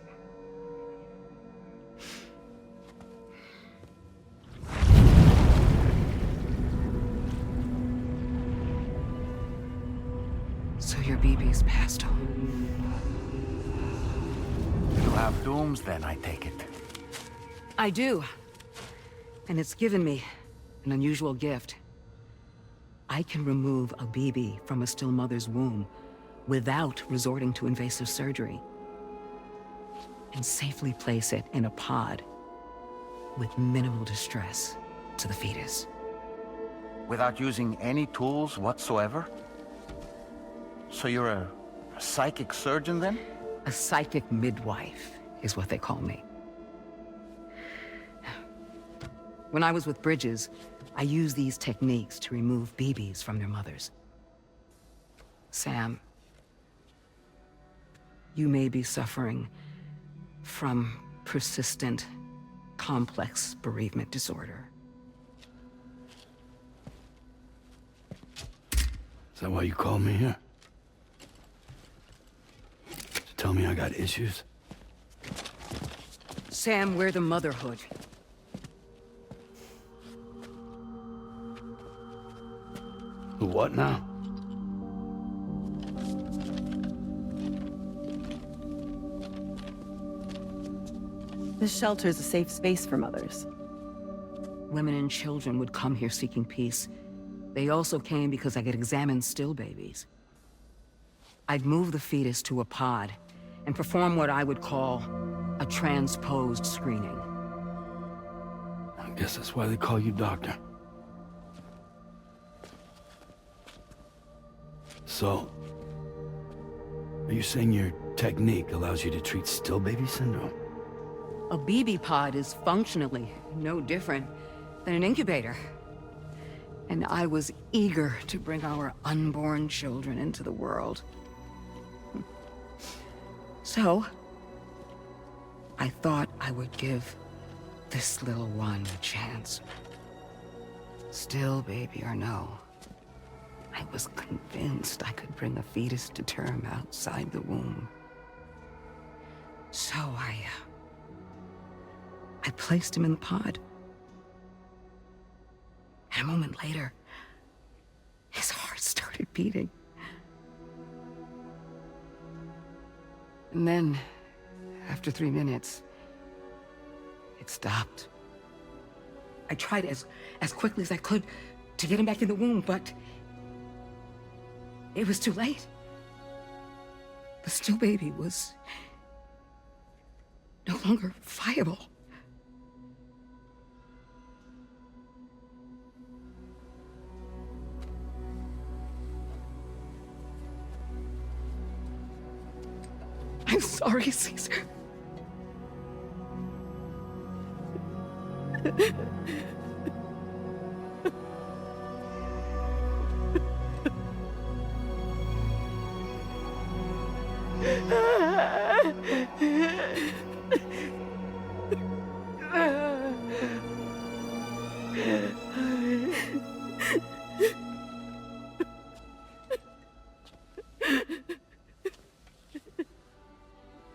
Speaker 19: So your BB's passed on.
Speaker 1: You have dooms then, I take it.
Speaker 19: I do. And it's given me an unusual gift. I can remove a BB from a still mother's womb without resorting to invasive surgery, and safely place it in a pod with minimal distress to the fetus.
Speaker 1: Without using any tools whatsoever? So you're a psychic surgeon then?
Speaker 19: A psychic midwife is what they call me. When I was with Bridges, I used these techniques to remove BBs from their mothers. Sam, you may be suffering from persistent, complex bereavement disorder.
Speaker 10: Is that why you called me here? To tell me I got issues?
Speaker 19: Sam, we're the motherhood.
Speaker 10: The what now?
Speaker 20: This shelter is a safe space for mothers.
Speaker 19: Women and children would come here seeking peace. They also came because I could examine still babies. I'd move the fetus to a pod and perform what I would call a transposed screening.
Speaker 10: I guess that's why they call you doctor. So, are you saying your technique allows you to treat still baby syndrome?
Speaker 19: A BB pod is functionally no different than an incubator. And I was eager to bring our unborn children into the world. So, I thought I would give this little one a chance. Still baby or no, I was convinced I could bring a fetus to term outside the womb. So I placed him in the pod. And a moment later, his heart started beating. And then, after 3 minutes, it stopped. I tried as quickly as I could to get him back in the womb, but it was too late. The still baby was no longer viable. I'm sorry, Caesar.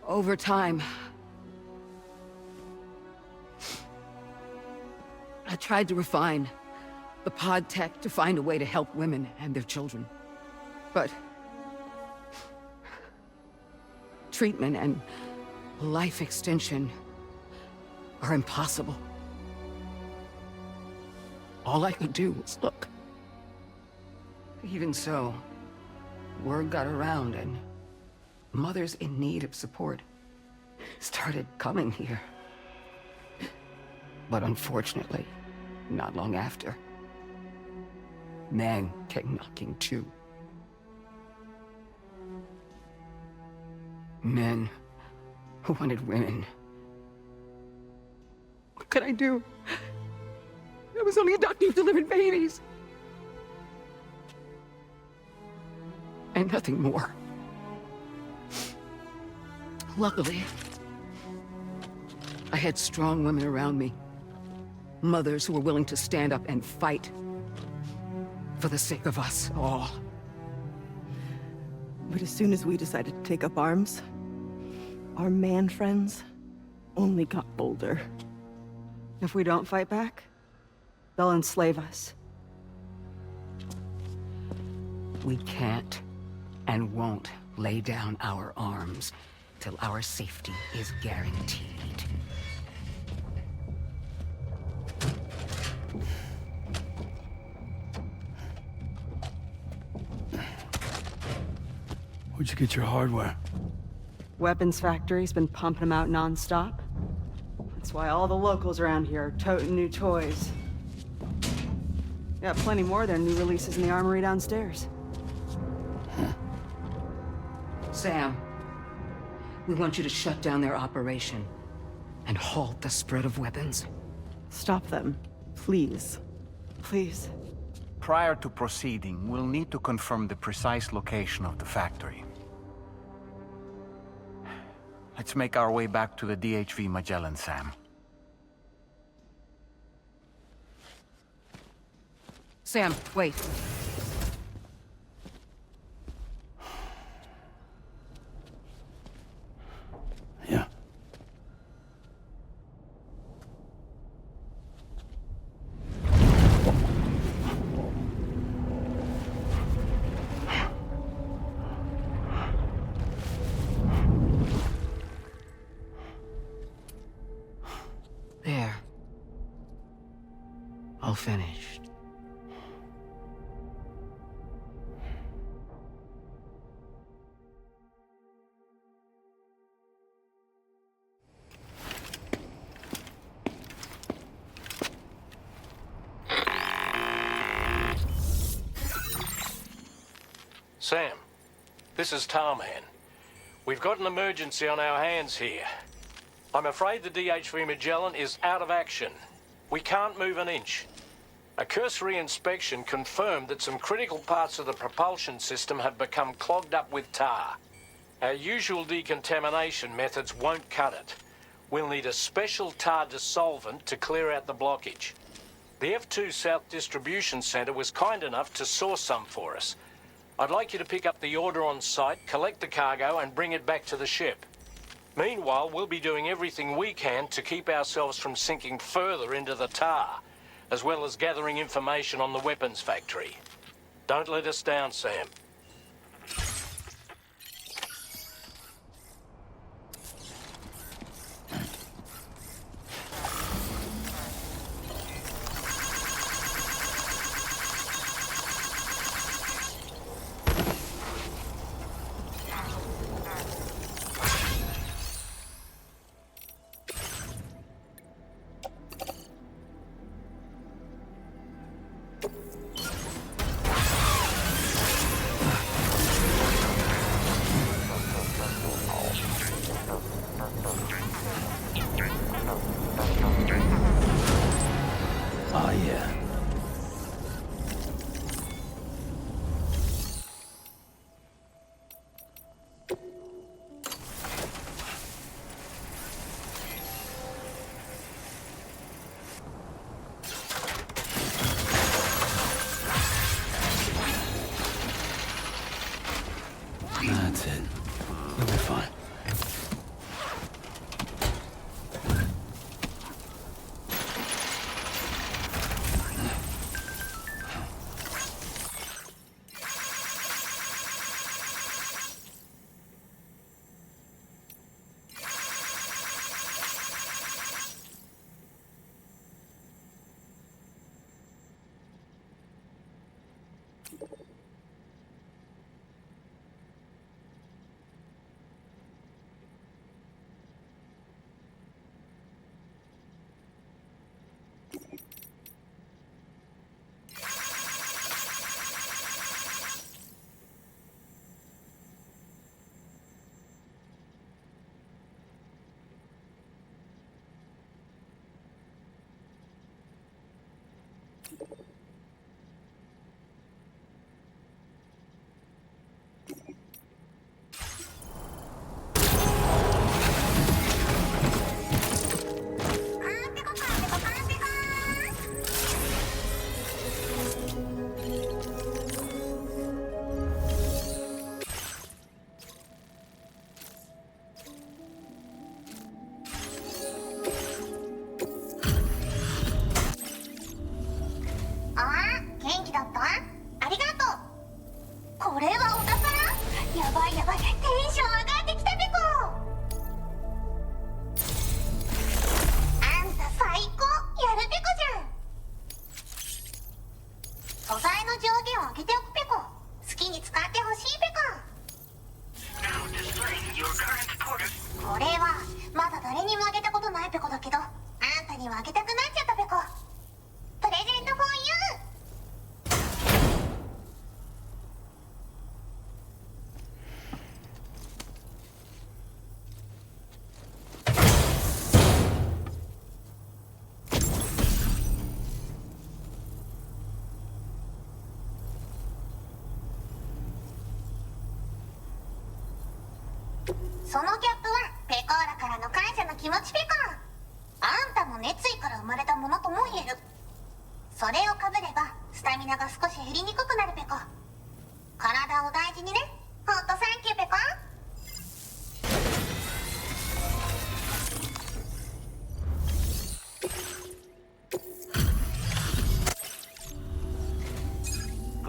Speaker 19: Over time, I tried to refine the pod tech to find a way to help women and their children. But treatment and life extension are impossible. All I could do was look. Even so, word got around and mothers in need of support started coming here. But unfortunately, not long after, men came knocking too. Men who wanted women. What could I do? I was only a doctor who delivered babies. And nothing more. Luckily, I had strong women around me. Mothers who were willing to stand up and fight for the sake of us all.
Speaker 20: But as soon as we decided to take up arms, our man friends only got bolder. If we don't fight back, they'll enslave us.
Speaker 19: We can't and won't lay down our arms till our safety is guaranteed.
Speaker 10: Where'd you get your hardware?
Speaker 20: Weapons factory's been pumping them out non-stop. That's why all the locals around here are toting new toys. Got plenty more of their new releases in the armory downstairs.
Speaker 19: Sam, we want you to shut down their operation and halt the spread of weapons.
Speaker 20: Stop them, please. Please.
Speaker 1: Prior to proceeding, we'll need to confirm the precise location of the factory. Let's make our way back to the DHV Magellan, Sam.
Speaker 19: Sam, wait.
Speaker 10: Yeah.
Speaker 21: all finished.
Speaker 13: Sam, this is Tarman. We've got an emergency on our hands here. I'm afraid the DHV Magellan is out of action. We can't move an inch. A cursory inspection confirmed that some critical parts of the propulsion system have become clogged up with tar. Our usual decontamination methods won't cut it. We'll need a special tar dissolvent to clear out the blockage. The F2 South Distribution Centre was kind enough to source some for us. I'd like you to pick up the order on site, collect the cargo, and bring it back to the ship. Meanwhile, we'll be doing everything we can to keep ourselves from sinking further into the tar, as well as gathering information on the weapons factory. Don't let us down, Sam.
Speaker 10: That's it. You'll be fine.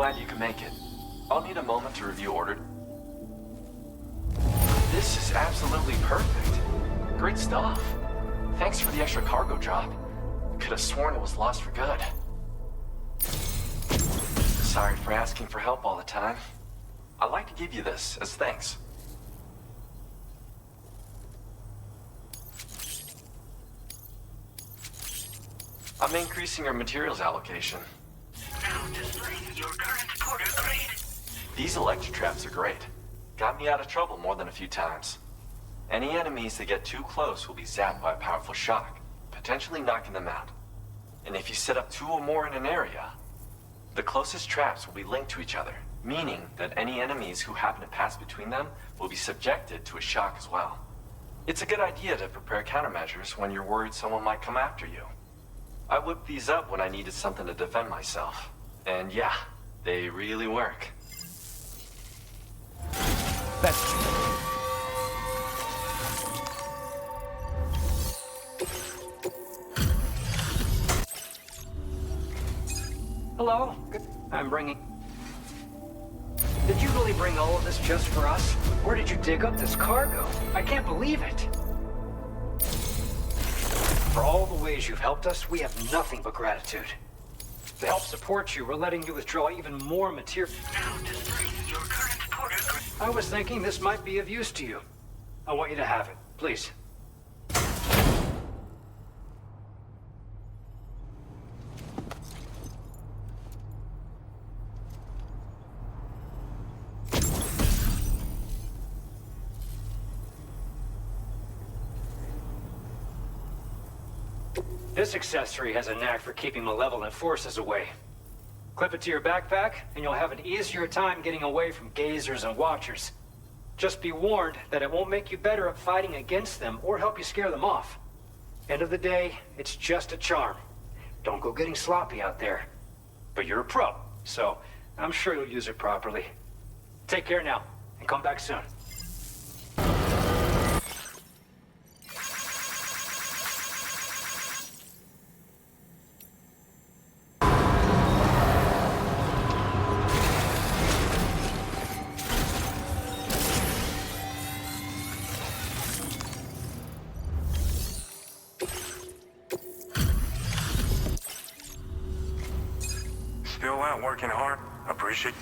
Speaker 16: Glad you can make it. I'll need a moment to review order. This is absolutely perfect. Great stuff. Thanks for the extra cargo drop. Could have sworn it was lost for good. sorry for asking for help all the time. I'd like to give you this as thanks. I'm increasing your materials allocation.
Speaker 4: Now displaying your current porter grade.
Speaker 16: These electro traps are great. Got me out of trouble more than a few times. Any enemies that get too close will be zapped by a powerful shock, potentially knocking them out. And if you set up 2 or more in an area, the closest traps will be linked to each other, meaning that any enemies who happen to pass between them will be subjected to a shock as well. It's a good idea to prepare countermeasures when you're worried someone might come after you. I whipped these up when I needed something to defend myself. And yeah, they really work.
Speaker 9: That's
Speaker 3: Hello? I'm bringing... Did you really bring all of this just for us? Where did you dig up this cargo? I can't believe it. For all the ways you've helped us, we have nothing but gratitude. To help support you, we're letting you withdraw even more material.
Speaker 4: Now displaying your current porter grade.
Speaker 3: I was thinking this might be of use to you. I want you to have it, please. This accessory has a knack for keeping malevolent forces away. Clip it to your backpack, and you'll have an easier time getting away from gazers and watchers. Just be warned that it won't make you better at fighting against them or help you scare them off. End of the day, it's just a charm. Don't go getting sloppy out there. But you're a pro, so I'm sure you'll use it properly. Take care now, and come back soon.
Speaker 21: Still out working hard? Appreciate.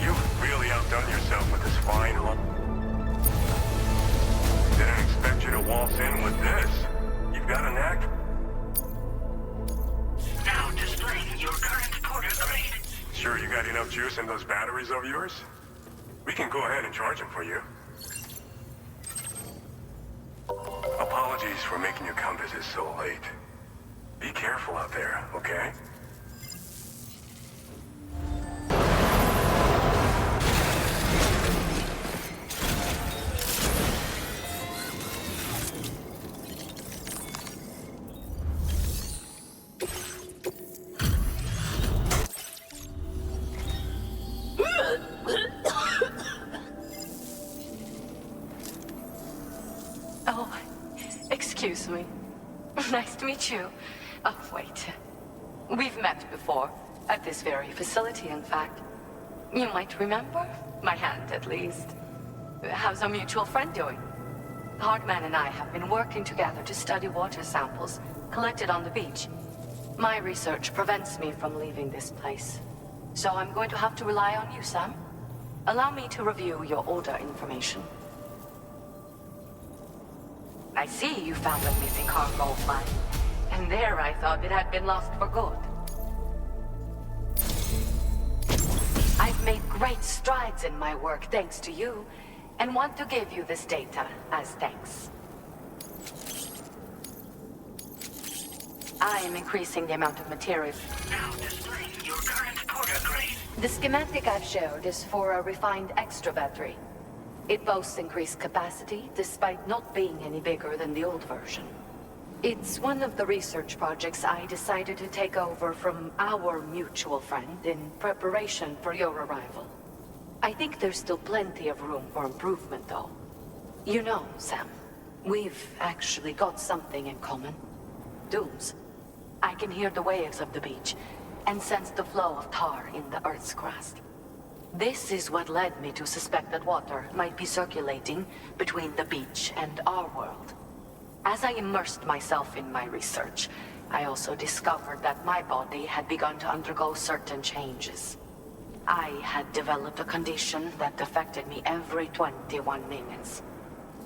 Speaker 21: You've really outdone yourself with this fine hunt. Didn't expect you to waltz in with this. You've got a knack.
Speaker 4: Now displaying your current porter grade.
Speaker 21: Sure you got enough juice in those batteries of yours? We can go ahead and charge them for you. Apologies for making you come visit so late. Be careful out there, okay?
Speaker 5: Oh, excuse me. Nice to meet you. Oh, wait. We've met before. At this very facility, in fact. You might remember? My hand, at least. How's our mutual friend doing? Hardman and I have been working together to study water samples collected on the beach. My research prevents me from leaving this place. So I'm going to have to rely on you, Sam. Allow me to review your order information. I see you found a missing cargo of mine. And there I thought it had been lost for good. I've made great strides in my work thanks to you, and want to give you this data as thanks. I am increasing the amount of material.
Speaker 4: Now displaying your current porter grade.
Speaker 5: The schematic I've shared is for a refined extra battery. It boasts increased capacity, despite not being any bigger than the old version. It's one of the research projects I decided to take over from our mutual friend in preparation for your arrival. I think there's still plenty of room for improvement, though. You know, Sam, we've actually got something in common. Dooms. I can hear the waves of the beach, and sense the flow of tar in the Earth's crust. This is what led me to suspect that water might be circulating between the beach and our world. As I immersed myself in my research,
Speaker 6: I also discovered that my body had begun to undergo certain changes. I had developed a condition that affected me every 21 minutes.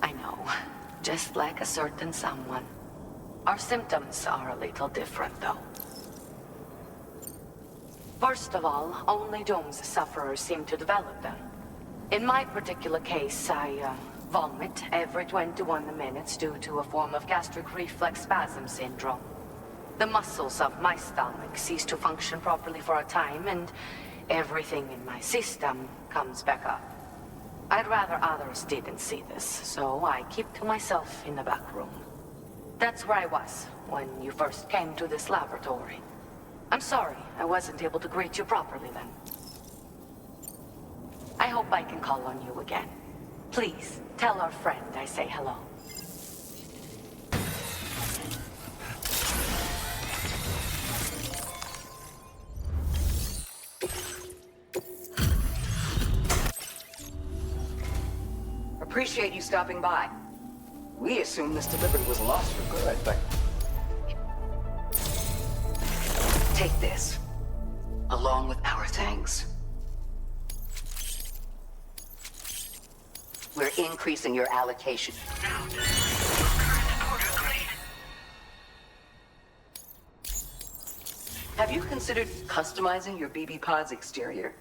Speaker 6: I know, just like a certain someone. Our symptoms are a little different, though. First of all, only Doom's sufferers seem to develop them. In my particular case, I vomit every 21 minutes due to a form of gastric reflex spasm syndrome. The muscles of my stomach cease to function properly for a time, and everything in my system comes back up. I'd rather others didn't see this, so I keep to myself in the back room. That's where I was when you first came to this laboratory. I'm sorry I wasn't able to greet you properly then. I hope I can call on you again. Please, tell our friend I say hello.
Speaker 19: Appreciate you stopping by. We assumed this delivery was lost for good, but... Take this, along with our thanks. We're increasing your allocation. Have you considered customizing your BB pod's exterior?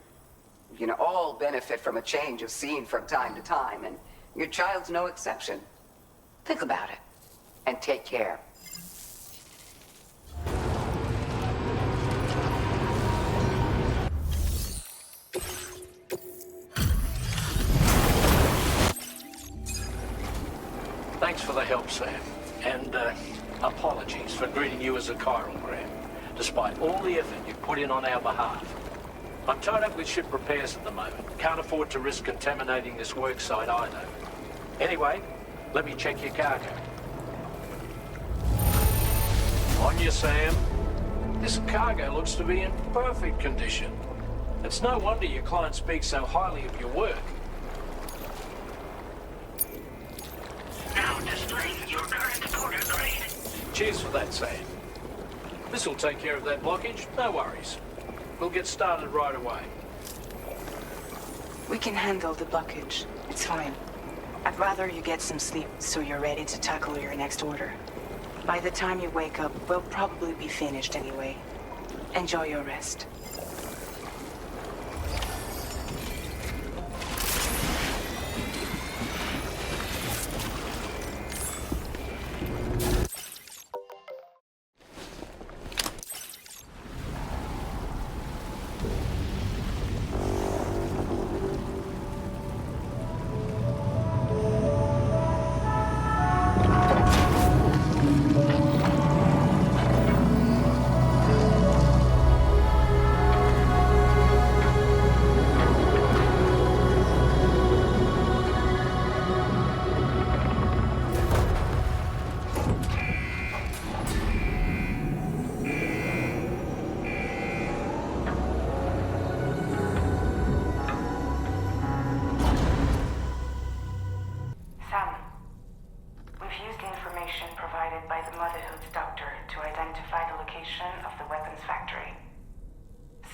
Speaker 19: You can all benefit from a change of scene from time to time, and your child's no exception. Think about it, and take care.
Speaker 3: Thanks for the help, Sam. And, apologies for greeting you as a chiral gram, despite all the effort you put in on our behalf. I'm tied up with ship repairs at the moment. Can't afford to risk contaminating this work site either. Anyway, let me check your cargo. On you, Sam. This cargo looks to be in perfect condition. It's no wonder your client speaks so highly of your work.
Speaker 4: Now displaying your current porter grade.
Speaker 3: Cheers for that, Sam. This'll take care of that blockage, no worries. We'll get started right away.
Speaker 12: We can handle the blockage. It's fine. I'd rather you get some sleep so you're ready to tackle your next order. By the time you wake up, we'll probably be finished anyway. Enjoy your rest.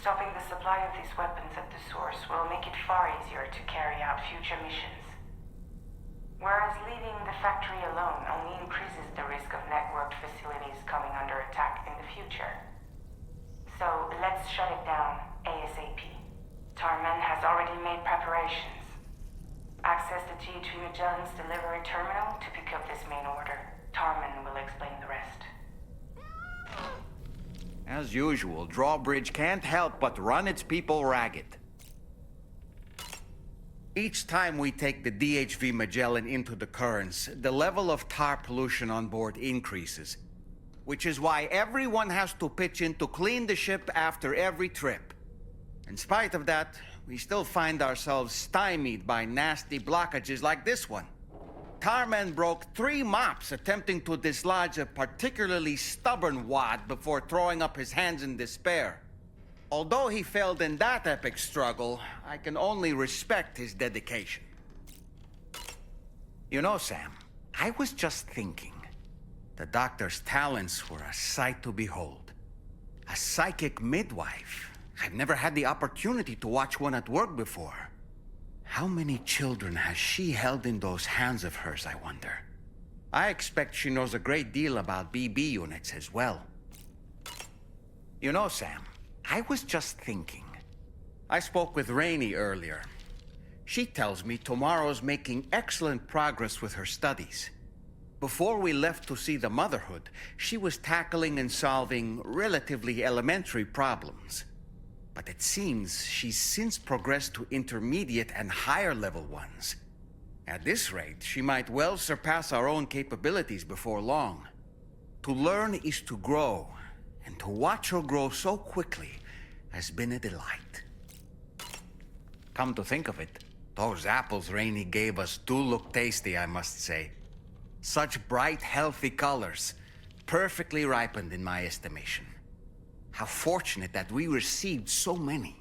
Speaker 22: Stopping the supply of these weapons at the source will make it far easier to carry out future missions. Whereas leaving the factory alone only increases the risk of networked facilities coming under attack in the future. So let's shut it down ASAP. Tarman has already made preparations. Access the T2 Magellan's delivery terminal to pick up this main order. Tarman will explain the rest.
Speaker 1: As usual, Drawbridge can't help but run its people ragged. Each time we take the DHV Magellan into the currents, the level of tar pollution on board increases, which is why everyone has to pitch in to clean the ship after every trip. In spite of that, we still find ourselves stymied by nasty blockages like this one. Tarman broke 3 mops attempting to dislodge a particularly stubborn wad before throwing up his hands in despair. Although he failed in that epic struggle, I can only respect his dedication. You know, Sam, I was just thinking. The doctor's talents were a sight to behold. A psychic midwife. I've never had the opportunity to watch one at work before. How many children has she held in those hands of hers, I wonder? I expect she knows a great deal about BB units as well. You know, Sam, I was just thinking. I spoke with Rainey earlier. She tells me Tomorrow's making excellent progress with her studies. Before we left to see the Motherhood, she was tackling and solving relatively elementary problems. But it seems she's since progressed to intermediate and higher level ones. At this rate, she might well surpass our own capabilities before long. To learn is to grow, and to watch her grow so quickly has been a delight. Come to think of it, those apples Rainey gave us do look tasty, I must say. Such bright, healthy colors, perfectly ripened in my estimation. How fortunate that we received so many.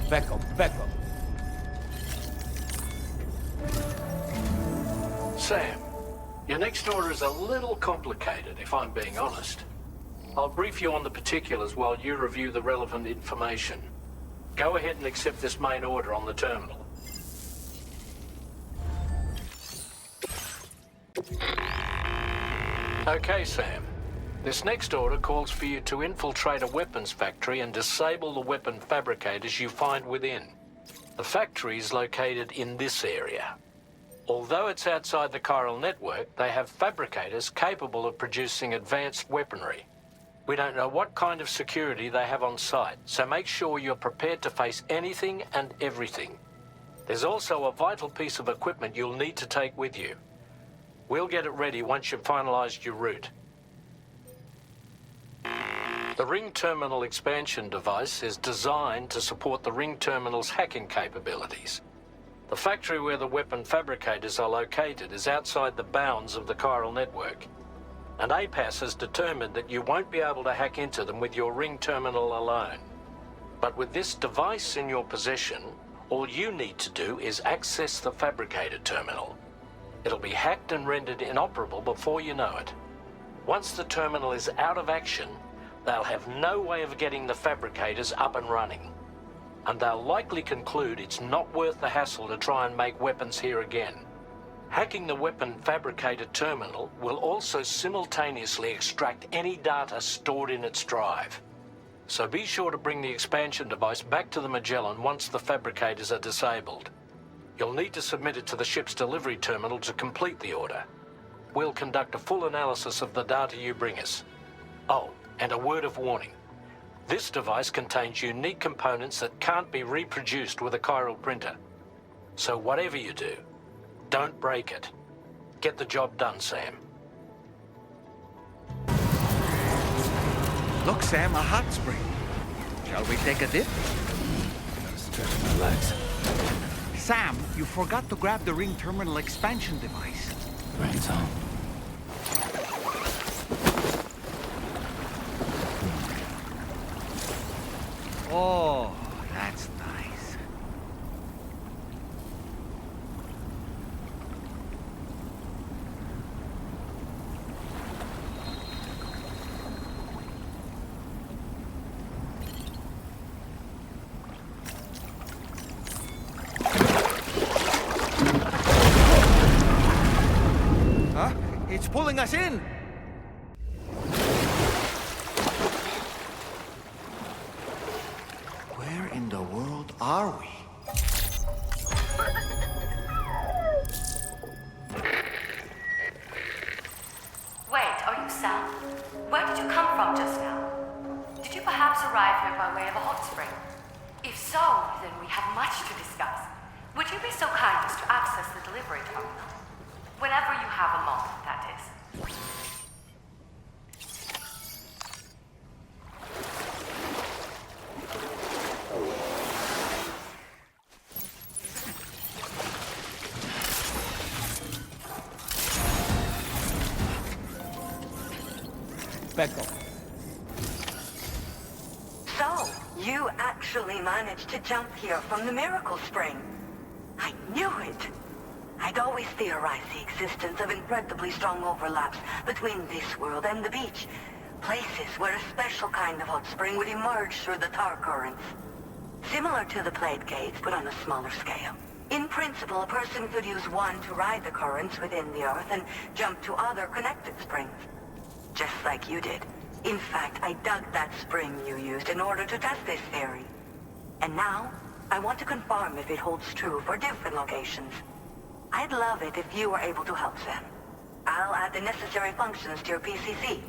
Speaker 10: Back up, back up.
Speaker 13: Sam, your next order is a little complicated, if I'm being honest. I'll brief you on the particulars while you review the relevant information. Go ahead and accept this main order on the terminal. Okay, Sam. This next order calls for you to infiltrate a weapons factory and disable the weapon fabricators you find within. The factory is located in this area. Although it's outside the chiral network, they have fabricators capable of producing advanced weaponry. We don't know what kind of security they have on site, so make sure you're prepared to face anything and everything. There's also a vital piece of equipment you'll need to take with you. We'll get it ready once you've finalized your route. The Ring Terminal expansion device is designed to support the Ring Terminal's hacking capabilities. The factory where the weapon fabricators are located is outside the bounds of the chiral network, and APAS has determined that you won't be able to hack into them with your Ring Terminal alone. But with this device in your possession, all you need to do is access the fabricator terminal. It'll be hacked and rendered inoperable before you know it. Once the terminal is out of action, they'll have no way of getting the fabricators up and running. And they'll likely conclude it's not worth the hassle to try and make weapons here again. Hacking the weapon fabricator terminal will also simultaneously extract any data stored in its drive. So be sure to bring the expansion device back to the Magellan once the fabricators are disabled. You'll need to submit it to the ship's delivery terminal to complete the order. We'll conduct a full analysis of the data you bring us. Oh, and a word of warning. This device contains unique components that can't be reproduced with a chiral printer. So whatever you do, don't break it. Get the job done, Sam.
Speaker 1: Look, Sam, a hot spring. Shall we take a dip?
Speaker 10: Gotta stretch my legs.
Speaker 1: Sam, you forgot to grab the Ring Terminal expansion device.
Speaker 10: Rain's on.
Speaker 1: Oh, that's nice. It's pulling us in! Where in the world are we?
Speaker 6: Wait, are you Sam? Where did you come from just now? Did you perhaps arrive here by way of a hot spring? If so, then we have much to discuss. Would you be so kind as to access the delivery terminal? Whenever you have a moment, that is.
Speaker 9: Back off.
Speaker 17: So, you actually managed to jump here from the Miracle Spring. I knew it. I'd always theorized the existence of incredibly strong overlaps between this world and the beach. Places where a special kind of hot spring would emerge through the tar currents. Similar to the plate gates, but on a smaller scale. In principle, a person could use one to ride the currents within the Earth and jump to other connected springs. Just like you did. In fact, I dug that spring you used in order to test this theory. And now, I want to confirm if it holds true for different locations. I'd love it if you were able to help Sam. I'll add the necessary functions to your PCC.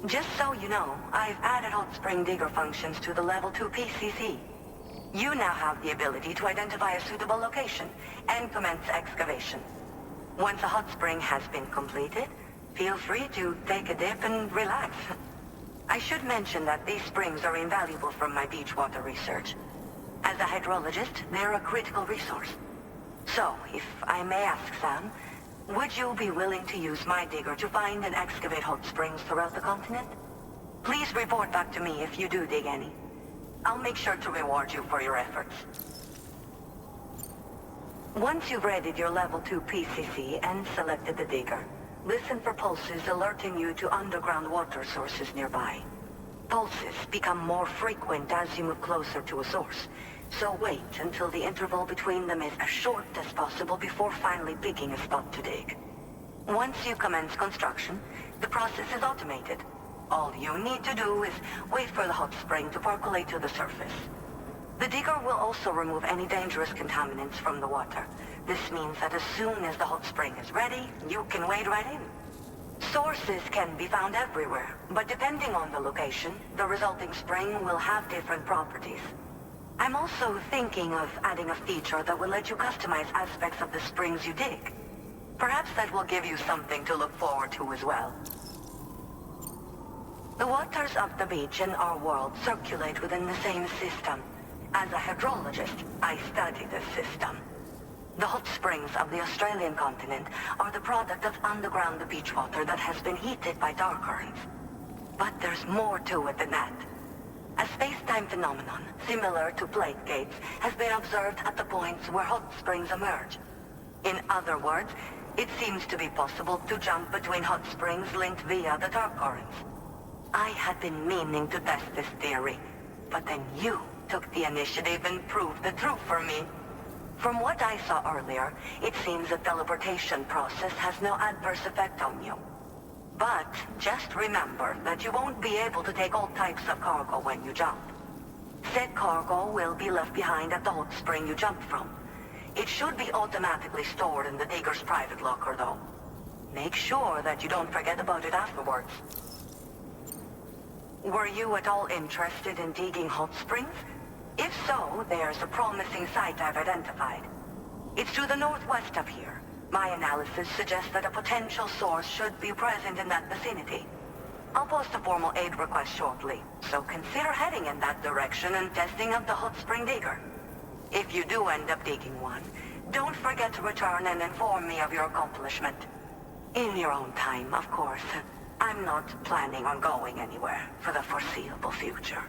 Speaker 17: Just so you know, I've added hot spring digger functions to the level 2 PCC. You now have the ability to identify a suitable location and commence excavation. Once a hot spring has been completed, feel free to take a dip and relax. I should mention that these springs are invaluable from my beach water research. As a hydrologist, they're a critical resource. So, if I may ask, Sam, would you be willing to use my digger to find and excavate hot springs throughout the continent? Please report back to me if you do dig any. I'll make sure to reward you for your efforts. Once you've readied your level 2 PCC and selected the digger, listen for pulses alerting you to underground water sources nearby. Pulses become more frequent as you move closer to a source, so wait until the interval between them is as short as possible before finally picking a spot to dig. Once you commence construction, the process is automated. All you need to do is wait for the hot spring to percolate to the surface. The digger will also remove any dangerous contaminants from the water. This means that as soon as the hot spring is ready, you can wade right in. Sources can be found everywhere, but depending on the location, the resulting spring will have different properties. I'm also thinking of adding a feature that will let you customize aspects of the springs you dig. Perhaps that will give you something to look forward to as well. The waters of the beach and our world circulate within the same system. As a hydrologist, I study this system. The hot springs of the Australian continent are the product of underground beach water that has been heated by tar currents. But there's more to it than that. A space-time phenomenon, similar to plate gates, has been observed at the points where hot springs emerge. In other words, it seems to be possible to jump between hot springs linked via the tar currents. I had been meaning to test this theory, but then you took the initiative and proved the truth for me. From what I saw earlier, it seems the teleportation process has no adverse effect on you. But just remember that you won't be able to take all types of cargo when you jump. Said cargo will be left behind at the hot spring you jumped from. It should be automatically stored in the digger's private locker, though. Make sure that you don't forget about it afterwards. Were you at all interested in digging hot springs? If so, there's a promising site I've identified. It's to the northwest of here. My analysis suggests that a potential source should be present in that vicinity. I'll post a formal aid request shortly, so consider heading in that direction and testing up the hot spring digger. If you do end up digging one, don't forget to return and inform me of your accomplishment. In your own time, of course. I'm not planning on going anywhere for the foreseeable future.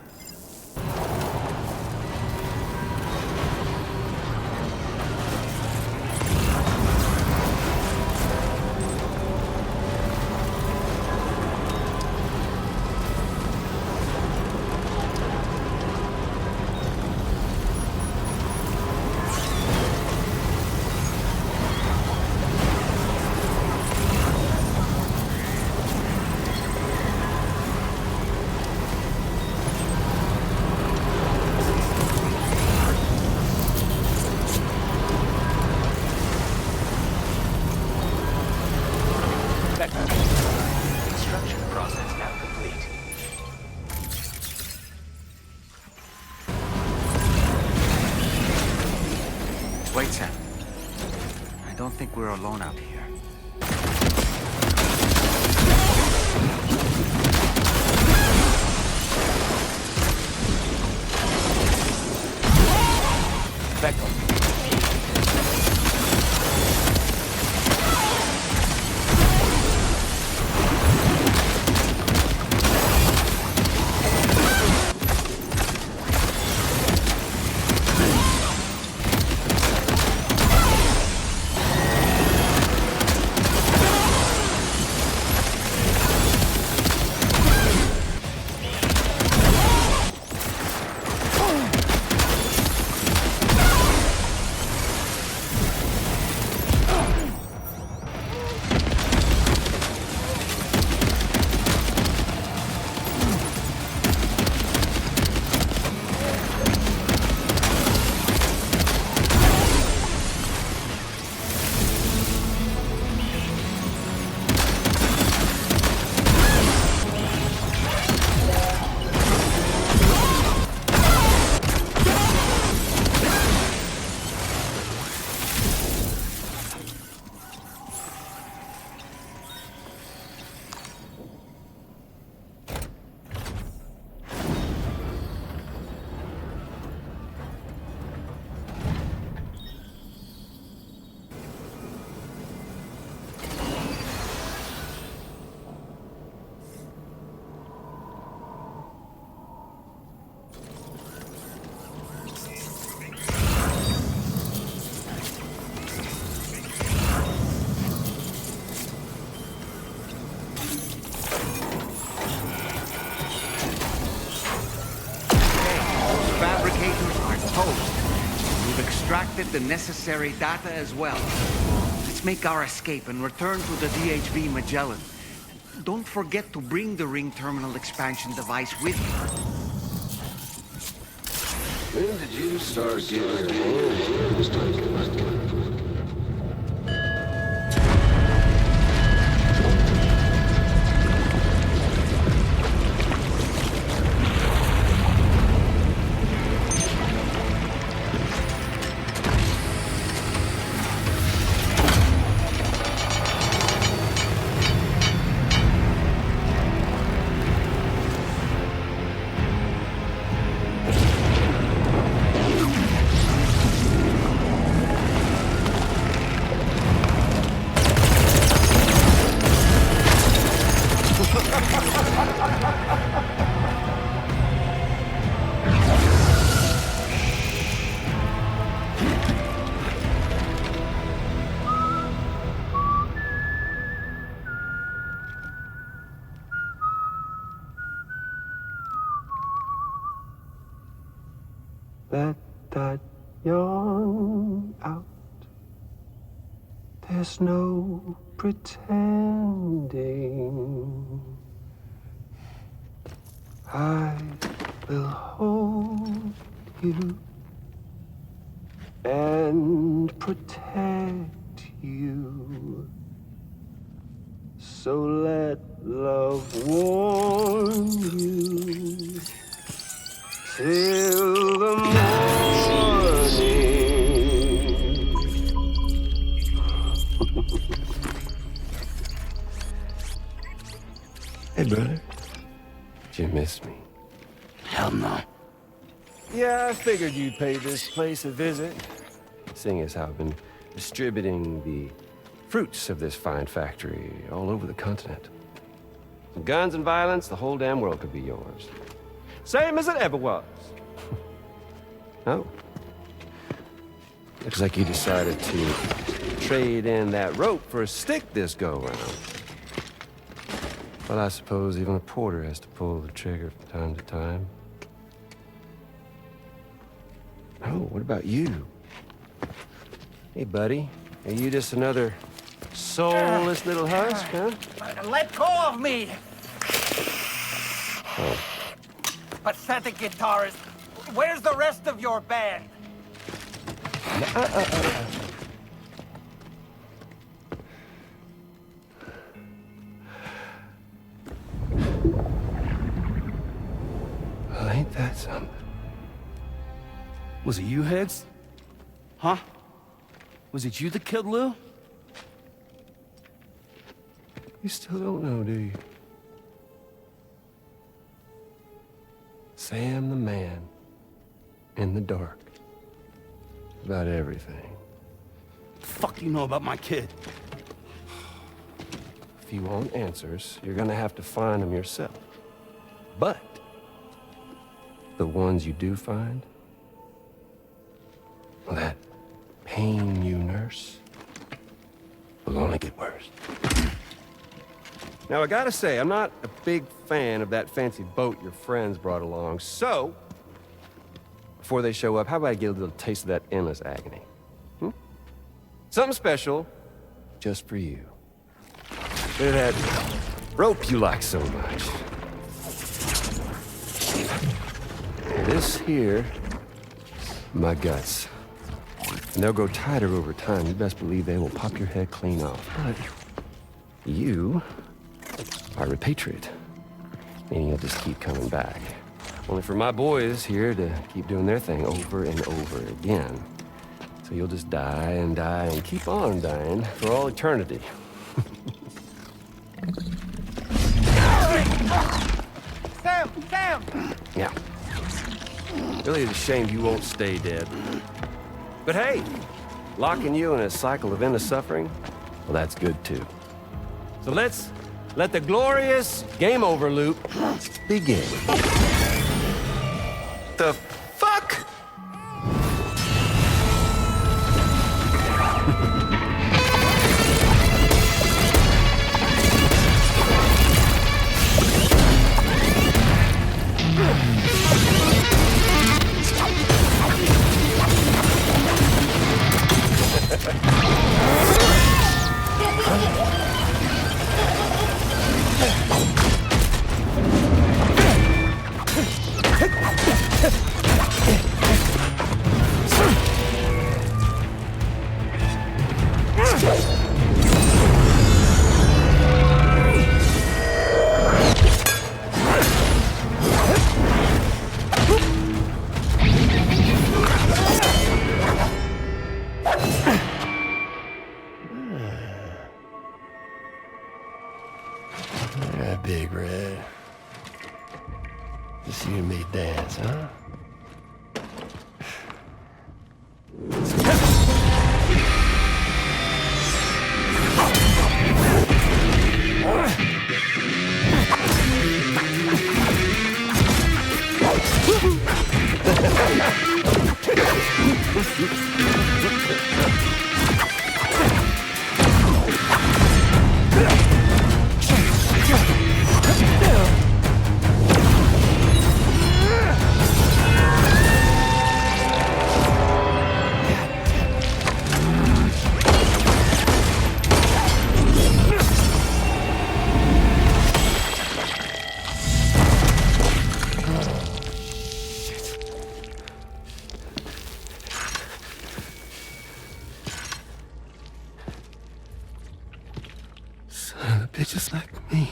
Speaker 1: Wait, Sam. I don't think we're alone out here.
Speaker 10: Back up.
Speaker 1: Extracted the necessary data as well. Let's make our escape and return to the DHB Magellan. Don't forget to bring the ring terminal expansion device with you.
Speaker 21: When did you start getting your hands?
Speaker 2: Let that yawn out. There's no pretending. I will hold you and protect you. So let love warm you till the morning.
Speaker 21: Hey, brother. Did you miss me?
Speaker 10: Hell no.
Speaker 21: Yeah, I figured you'd pay this place a visit, seeing as how I've been distributing the fruits of this fine factory all over the continent. Some guns and violence, the whole damn world could be yours. Same as it ever was. Oh. Looks like you decided to trade in that rope for a stick this go-around. Well, I suppose even a porter has to pull the trigger from time to time. Oh, what about you? Hey, buddy. Are you just another soulless little husk, huh?
Speaker 8: Let go of me!
Speaker 21: Oh.
Speaker 8: Pathetic guitarist. Where's the rest of your band?
Speaker 21: Well, ain't that something?
Speaker 10: Was it you, Heads?
Speaker 8: Huh?
Speaker 10: Was it you that killed Lou?
Speaker 21: You still don't know, do you? Sam the man. In the dark. About everything.
Speaker 10: The fuck you know about my kid?
Speaker 21: If you want answers, you're gonna have to find them yourself. But the ones you do find, well, that pain you nurse will only get worse. Now, I gotta say, I'm not a big fan of that fancy boat your friends brought along, so before they show up, how about I get a little taste of that endless agony? Something special just for you. Look at that rope you like so much. This here, my guts. And they'll grow tighter over time. You best believe they will pop your head clean off. But you are a patriot, meaning you'll just keep coming back. Only for my boys here to keep doing their thing over and over again. So you'll just die and die and keep on dying for all eternity.
Speaker 8: Sam!
Speaker 21: Yeah. Really, it's a shame you won't stay dead. But hey, locking you in a cycle of endless suffering, well, that's good too. So let's let the glorious game over loop begin. The fuck? Yeah, Big Red. Just you and me dance, huh? Bitches like me.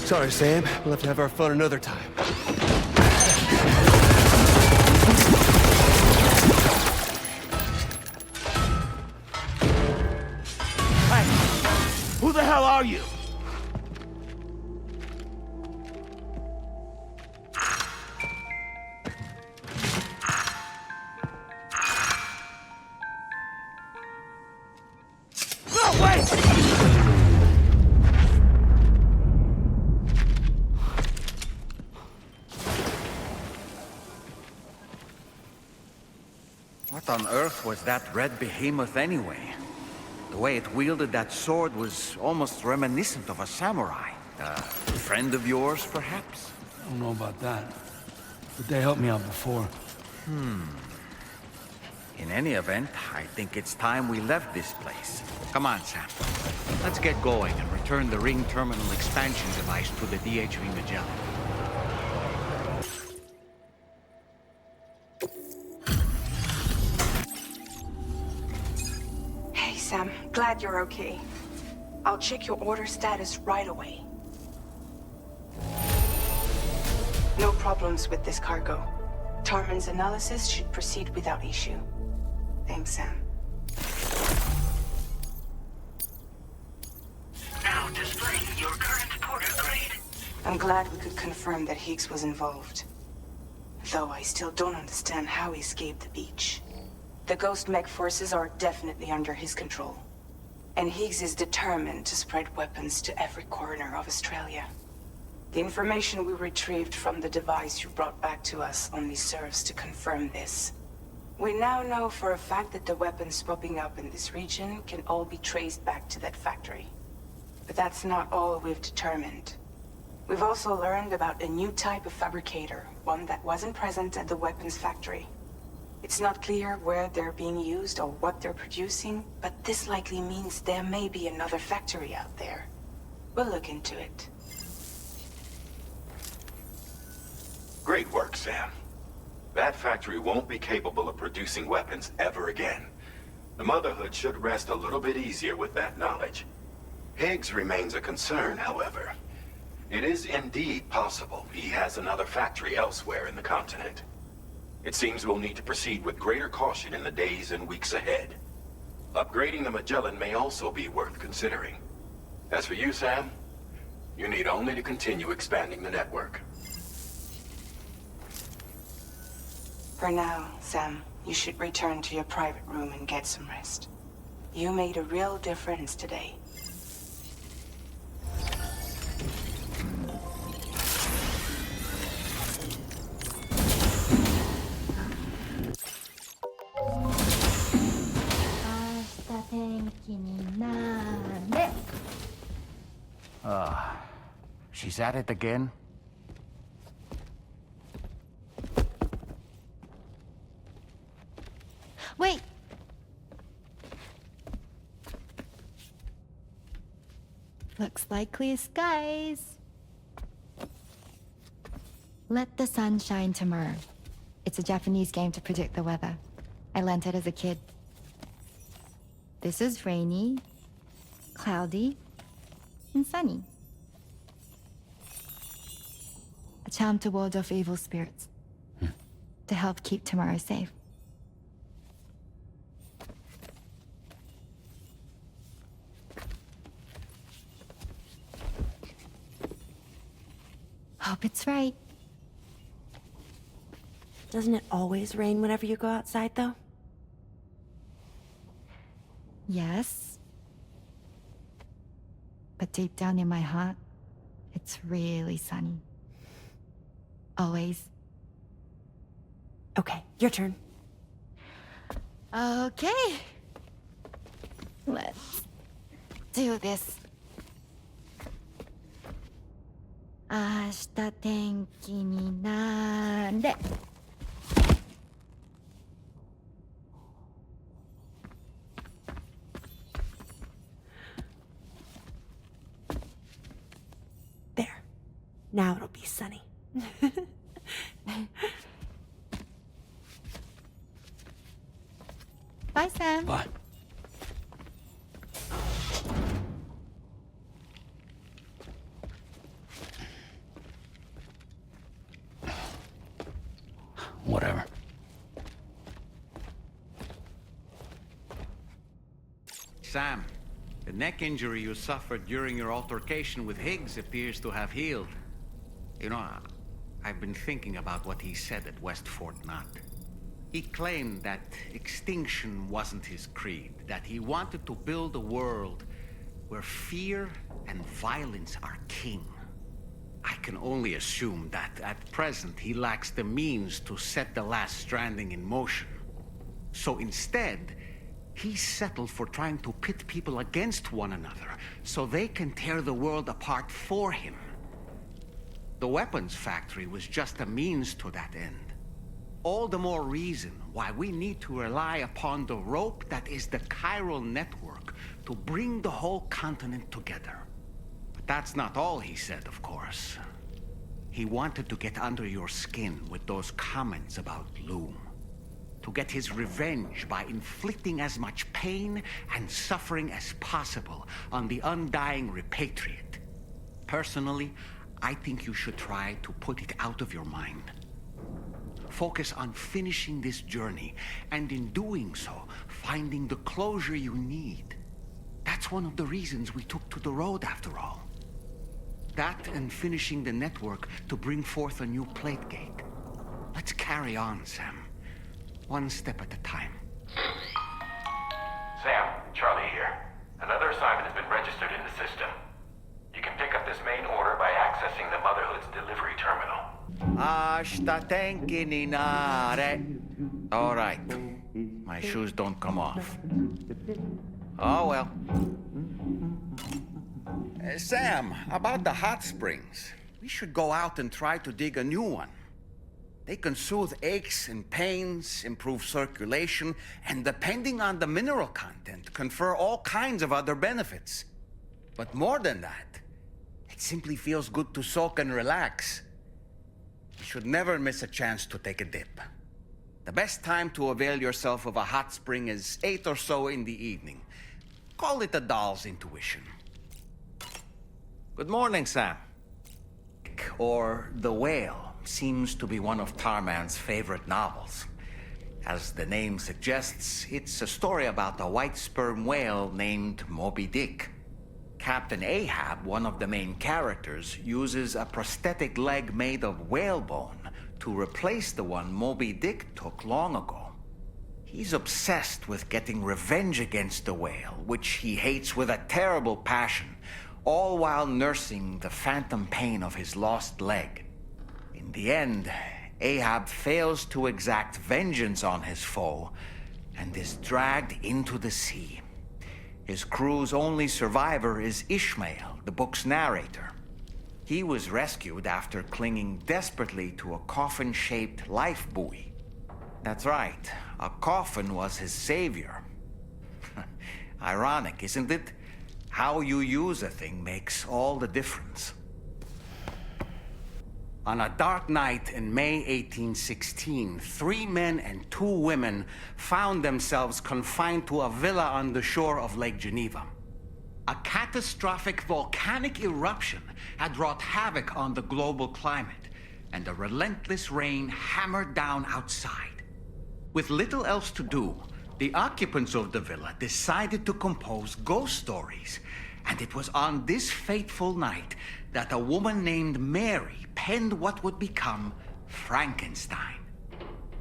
Speaker 21: Sorry, Sam. We'll have to have our fun another time.
Speaker 10: Who the hell are you? No, wait!
Speaker 1: What on earth was that red behemoth anyway? The way it wielded that sword was almost reminiscent of a samurai. A friend of yours, perhaps?
Speaker 10: I don't know about that. But they helped me out before.
Speaker 1: In any event, I think it's time we left this place. Come on, Sam. Let's get going and return the ring terminal expansion device to the DHV Magellan.
Speaker 14: Glad you're okay. I'll check your order status right away. No problems with this cargo. Tarman's analysis should proceed without issue. Thanks, Sam.
Speaker 4: Now displaying your current porter grade.
Speaker 14: I'm glad we could confirm that Higgs was involved. Though I still don't understand how he escaped the beach. The Ghost Mech forces are definitely under his control. And Higgs is determined to spread weapons to every corner of Australia. The information we retrieved from the device you brought back to us only serves to confirm this. We now know for a fact that the weapons popping up in this region can all be traced back to that factory. But that's not all we've determined. We've also learned about a new type of fabricator, one that wasn't present at the weapons factory. It's not clear where they're being used or what they're producing, but this likely means there may be another factory out there. We'll look into it.
Speaker 15: Great work, Sam. That factory won't be capable of producing weapons ever again. The Motherhood should rest a little bit easier with that knowledge. Higgs remains a concern, however. It is indeed possible he has another factory elsewhere in the continent. It seems we'll need to proceed with greater caution in the days and weeks ahead. Upgrading the Magellan may also be worth considering. As for you, Sam, you need only to continue expanding the network.
Speaker 14: For now, Sam, you should return to your private room and get some rest. You made a real difference today.
Speaker 1: She's at it again?
Speaker 11: Wait! Looks like clear skies. Let the sun shine tomorrow. It's a Japanese game to predict the weather. I learned it as a kid. This is rainy, cloudy, and sunny. A charm to ward off evil spirits. To help keep tomorrow safe. Hope it's right.
Speaker 18: Doesn't it always rain whenever you go outside, though?
Speaker 11: Yes. But deep down in my heart, it's really sunny. Always.
Speaker 18: Okay, your turn.
Speaker 11: Okay. Let's do this. 明日天気になれ。
Speaker 18: There. Now it'll be sunny.
Speaker 11: Bye, Sam.
Speaker 10: Bye. Whatever.
Speaker 1: Sam, the neck injury you suffered during your altercation with Higgs appears to have healed. You know, I've been thinking about what he said at West Fort Knot. He claimed that extinction wasn't his creed, that he wanted to build a world where fear and violence are king. I can only assume that at present he lacks the means to set the last Stranding in motion. So instead, he settled for trying to pit people against one another so they can tear the world apart for him. The weapons factory was just a means to that end. All the more reason why we need to rely upon the rope that is the chiral network to bring the whole continent together. But that's not all he said, of course. He wanted to get under your skin with those comments about Loom. to get his revenge by inflicting as much pain and suffering as possible on the undying repatriate. Personally, I think you should try to put it out of your mind. Focus on finishing this journey, and in doing so, finding the closure you need. That's one of the reasons we took to the road, after all. That and finishing the network to bring forth a new plate gate. Let's carry on, Sam. One step at a time.
Speaker 15: Sam, Charlie here. Another assignment has been registered in the system. You can pick up this main order by accessing the Motherhood's delivery terminal.
Speaker 1: All right. My shoes don't come off. Oh, well. Sam, about the hot springs. We should go out and try to dig a new one. They can soothe aches and pains, improve circulation, and depending on the mineral content, confer all kinds of other benefits. But more than that, it simply feels good to soak and relax. You should never miss a chance to take a dip. The best time to avail yourself of a hot spring is 8 or so in the evening. Call it a doll's intuition. Good morning, Sam. Or The Whale seems to be one of Tarman's favorite novels. As the name suggests, it's a story about a white sperm whale named Moby Dick. Captain Ahab, one of the main characters, uses a prosthetic leg made of whalebone to replace the one Moby Dick took long ago. He's obsessed with getting revenge against the whale, which he hates with a terrible passion, all while nursing the phantom pain of his lost leg. In the end, Ahab fails to exact vengeance on his foe and is dragged into the sea. His crew's only survivor is Ishmael, the book's narrator. He was rescued after clinging desperately to a coffin-shaped life buoy. That's right, a coffin was his savior. Ironic, isn't it? How you use a thing makes all the difference. On a dark night in May 1816, 3 men and 2 women found themselves confined to a villa on the shore of Lake Geneva. A catastrophic volcanic eruption had wrought havoc on the global climate, and a relentless rain hammered down outside. With little else to do, the occupants of the villa decided to compose ghost stories, and it was on this fateful night that a woman named Mary penned what would become Frankenstein.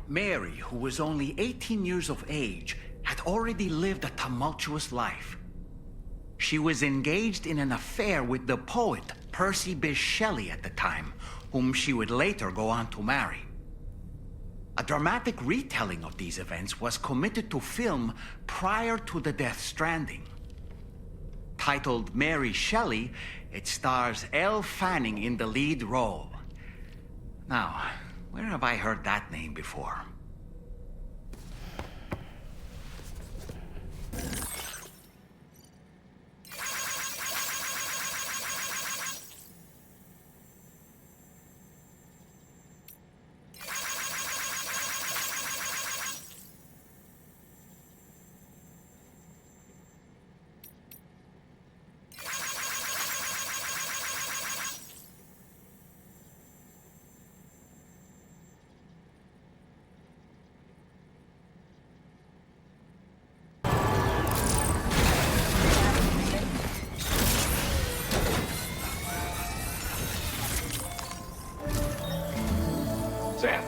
Speaker 1: Mary, who was only 18 years of age, had already lived a tumultuous life. She was engaged in an affair with the poet Percy Bysshe Shelley at the time, whom she would later go on to marry. A dramatic retelling of these events was committed to film prior to the death Stranding. Titled Mary Shelley, it stars Elle Fanning in the lead role. Now, where have I heard that name before?
Speaker 15: Sam,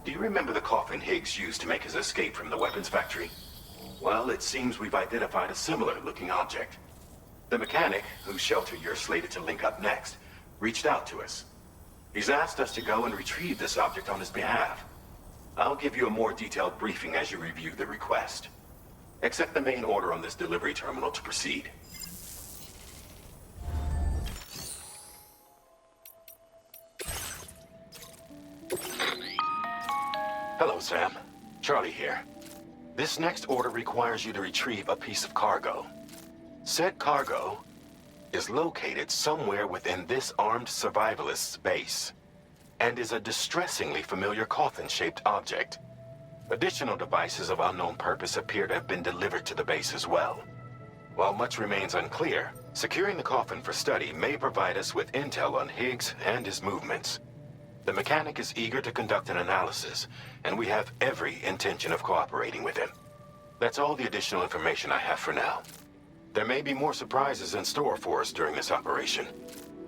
Speaker 15: do you remember the coffin Higgs used to make his escape from the weapons factory? Well, it seems we've identified a similar-looking object. The mechanic, whose shelter you're slated to link up next, reached out to us. He's asked us to go and retrieve this object on his behalf. I'll give you a more detailed briefing as you review the request. Accept the main order on this delivery terminal to proceed. Hello, Sam. Charlie here. This next order requires you to retrieve a piece of cargo. Said cargo is located somewhere within this armed survivalist's base, and is a distressingly familiar coffin-shaped object. Additional devices of unknown purpose appear to have been delivered to the base as well. While much remains unclear, securing the coffin for study may provide us with intel on Higgs and his movements. The mechanic is eager to conduct an analysis, and we have every intention of cooperating with him. That's all the additional information I have for now. There may be more surprises in store for us during this operation.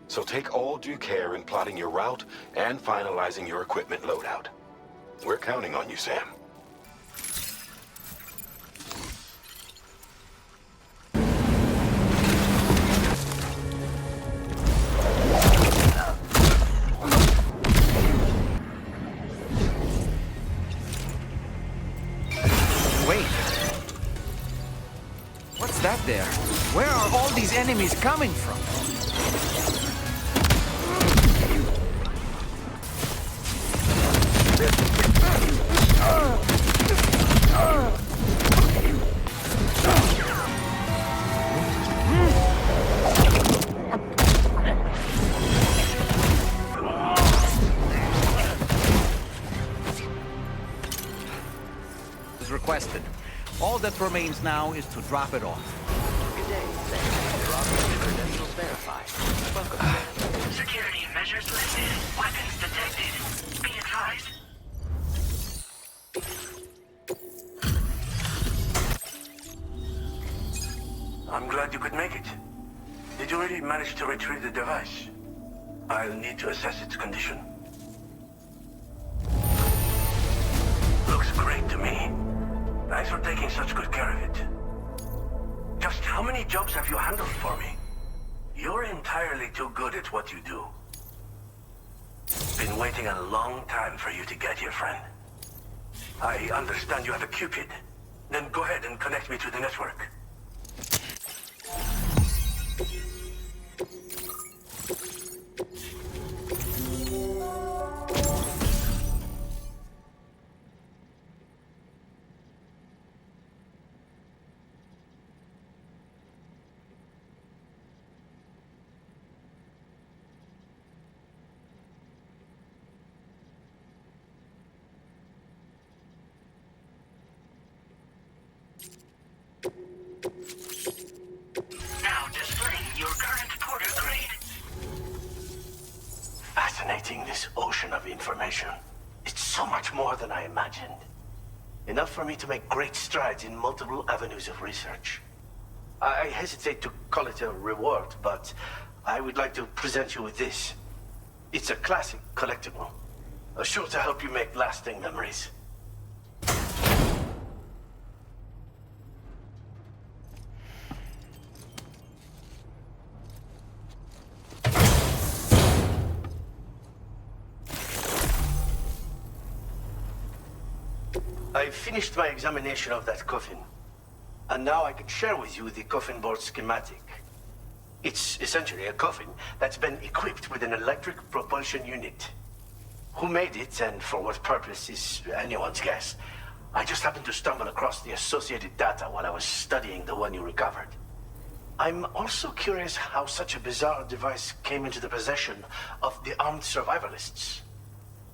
Speaker 15: So take all due care in plotting your route and finalizing your equipment loadout. We're counting on you, Sam.
Speaker 7: Wait. What's that there? Where are all these enemies coming from?
Speaker 1: As requested. All that remains now is to drop it off.
Speaker 4: Good day, Sam. Your operating credentials verified. Welcome. Security measures lifted. Weapons detected. Be advised.
Speaker 20: I'm glad you could make it. Did you really manage to retrieve the device? I'll need to assess its condition. Looks great to me. Thanks for taking such good care of it. Just how many jobs have you handled for me? You're entirely too good at what you do. Been waiting a long time for you to get here, friend. I understand you have a Cupid. Then go ahead and connect me to the network.
Speaker 4: Now displaying your current porter grade.
Speaker 20: Fascinating, this ocean of information. It's so much more than I imagined. Enough for me to make great strides in multiple avenues of research. I hesitate to call it a reward, but I would like to present you with this. It's a classic collectible, sure to help you make lasting memories. I've finished my examination of that coffin, and now I can share with you the coffin board schematic. It's essentially a coffin that's been equipped with an electric propulsion unit. Who made it and for what purpose is anyone's guess. I just happened to stumble across the associated data while I was studying the one you recovered. I'm also curious how such a bizarre device came into the possession of the armed survivalists.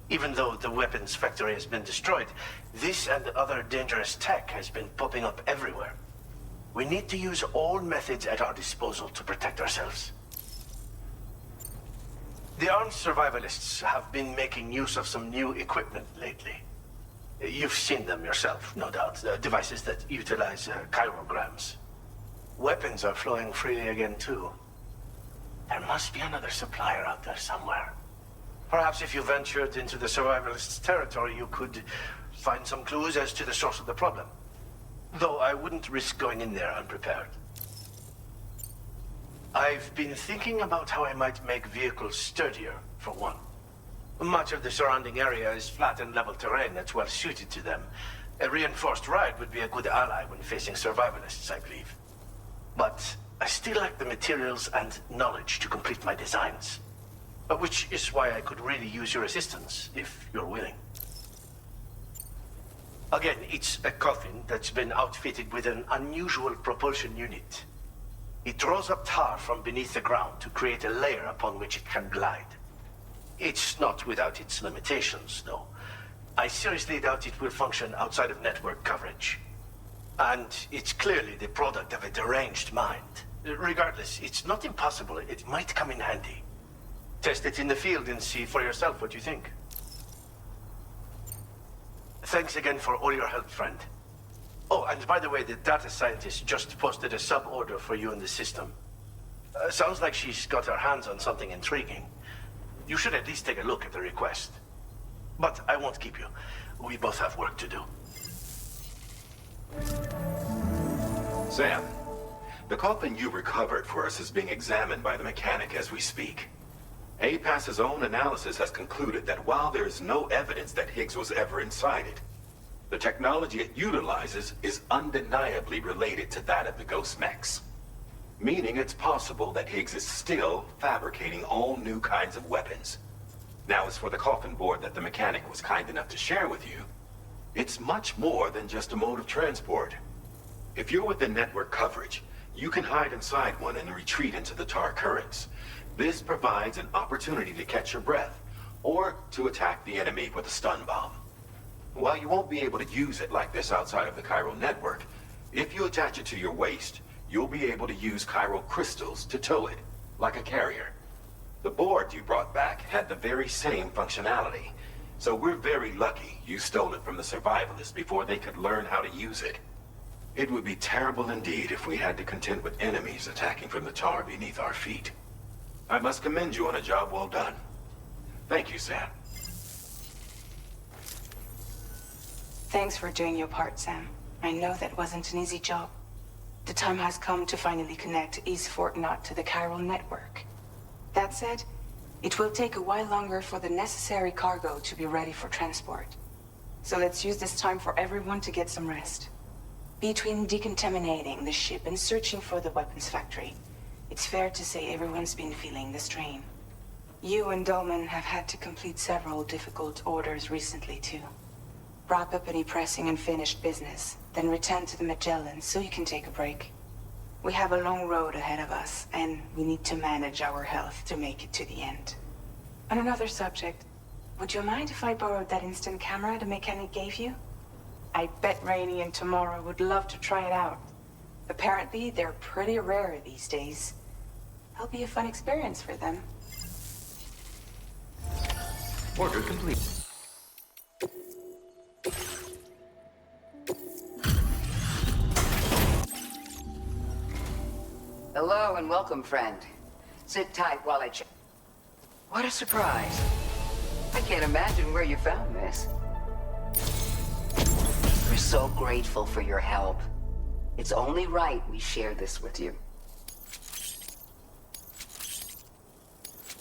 Speaker 20: Even though the weapons factory has been destroyed, this and other dangerous tech has been popping up everywhere. We need to use all methods at our disposal to protect ourselves. The armed survivalists have been making use of some new equipment lately. You've seen them yourself, no doubt. Devices that utilize chirograms. Weapons are flowing freely again, too. There must be another supplier out there somewhere. Perhaps if you ventured into the survivalists' territory, you could find some clues as to the source of the problem. Though I wouldn't risk going in there unprepared. I've been thinking about how I might make vehicles sturdier, for one. Much of the surrounding area is flat and level terrain that's well suited to them. A reinforced ride would be a good ally when facing survivalists, I believe. But I still lack the materials and knowledge to complete my designs. Which is why I could really use your assistance, if you're willing. Again, it's a coffin that's been outfitted with an unusual propulsion unit. It draws up tar from beneath the ground to create a layer upon which it can glide. It's not without its limitations, though. I seriously doubt it will function outside of network coverage. And it's clearly the product of a deranged mind. Regardless, it's not impossible. It might come in handy. Test it in the field and see for yourself what you think. Thanks again for all your help, friend. Oh, and by the way, the data scientist just posted a sub-order for you in the system. Sounds like she's got her hands on something intriguing. You should at least take a look at the request. But I won't keep you. We both have work to do.
Speaker 15: Sam, the coffin you recovered for us is being examined by the mechanic as we speak. APAS's own analysis has concluded that while there is no evidence that Higgs was ever inside it, the technology it utilizes is undeniably related to that of the Ghost mechs. Meaning it's possible that Higgs is still fabricating all new kinds of weapons. Now, as for the coffin board that the mechanic was kind enough to share with you, it's much more than just a mode of transport. If you're within network coverage, you can hide inside one and retreat into the tar currents. This provides an opportunity to catch your breath, or to attack the enemy with a stun bomb. While you won't be able to use it like this outside of the chiral network, if you attach it to your waist, you'll be able to use chiral crystals to tow it, like a carrier. The board you brought back had the very same functionality, so we're very lucky you stole it from the survivalists before they could learn how to use it. It would be terrible indeed if we had to contend with enemies attacking from the tar beneath our feet. I must commend you on a job well done. Thank you, Sam.
Speaker 14: Thanks for doing your part, Sam. I know that wasn't an easy job. The time has come to finally connect East Fort Knot to the chiral network. That said, it will take a while longer for the necessary cargo to be ready for transport. So let's use this time for everyone to get some rest. Between decontaminating the ship and searching for the weapons factory, it's fair to say everyone's been feeling the strain. You and Dolman have had to complete several difficult orders recently, too. Wrap up any pressing and finished business, then return to the Magellan so you can take a break. We have a long road ahead of us, and we need to manage our health to make it to the end. On another subject, would you mind if I borrowed that instant camera the mechanic gave you? I bet Rainey and Tamara would love to try it out. Apparently, they're pretty rare these days. It'll be a fun experience for them.
Speaker 7: Order complete.
Speaker 5: Hello and welcome, friend. Sit tight while I check. What a surprise. I can't imagine where you found this. We're so grateful for your help. It's only right we share this with you.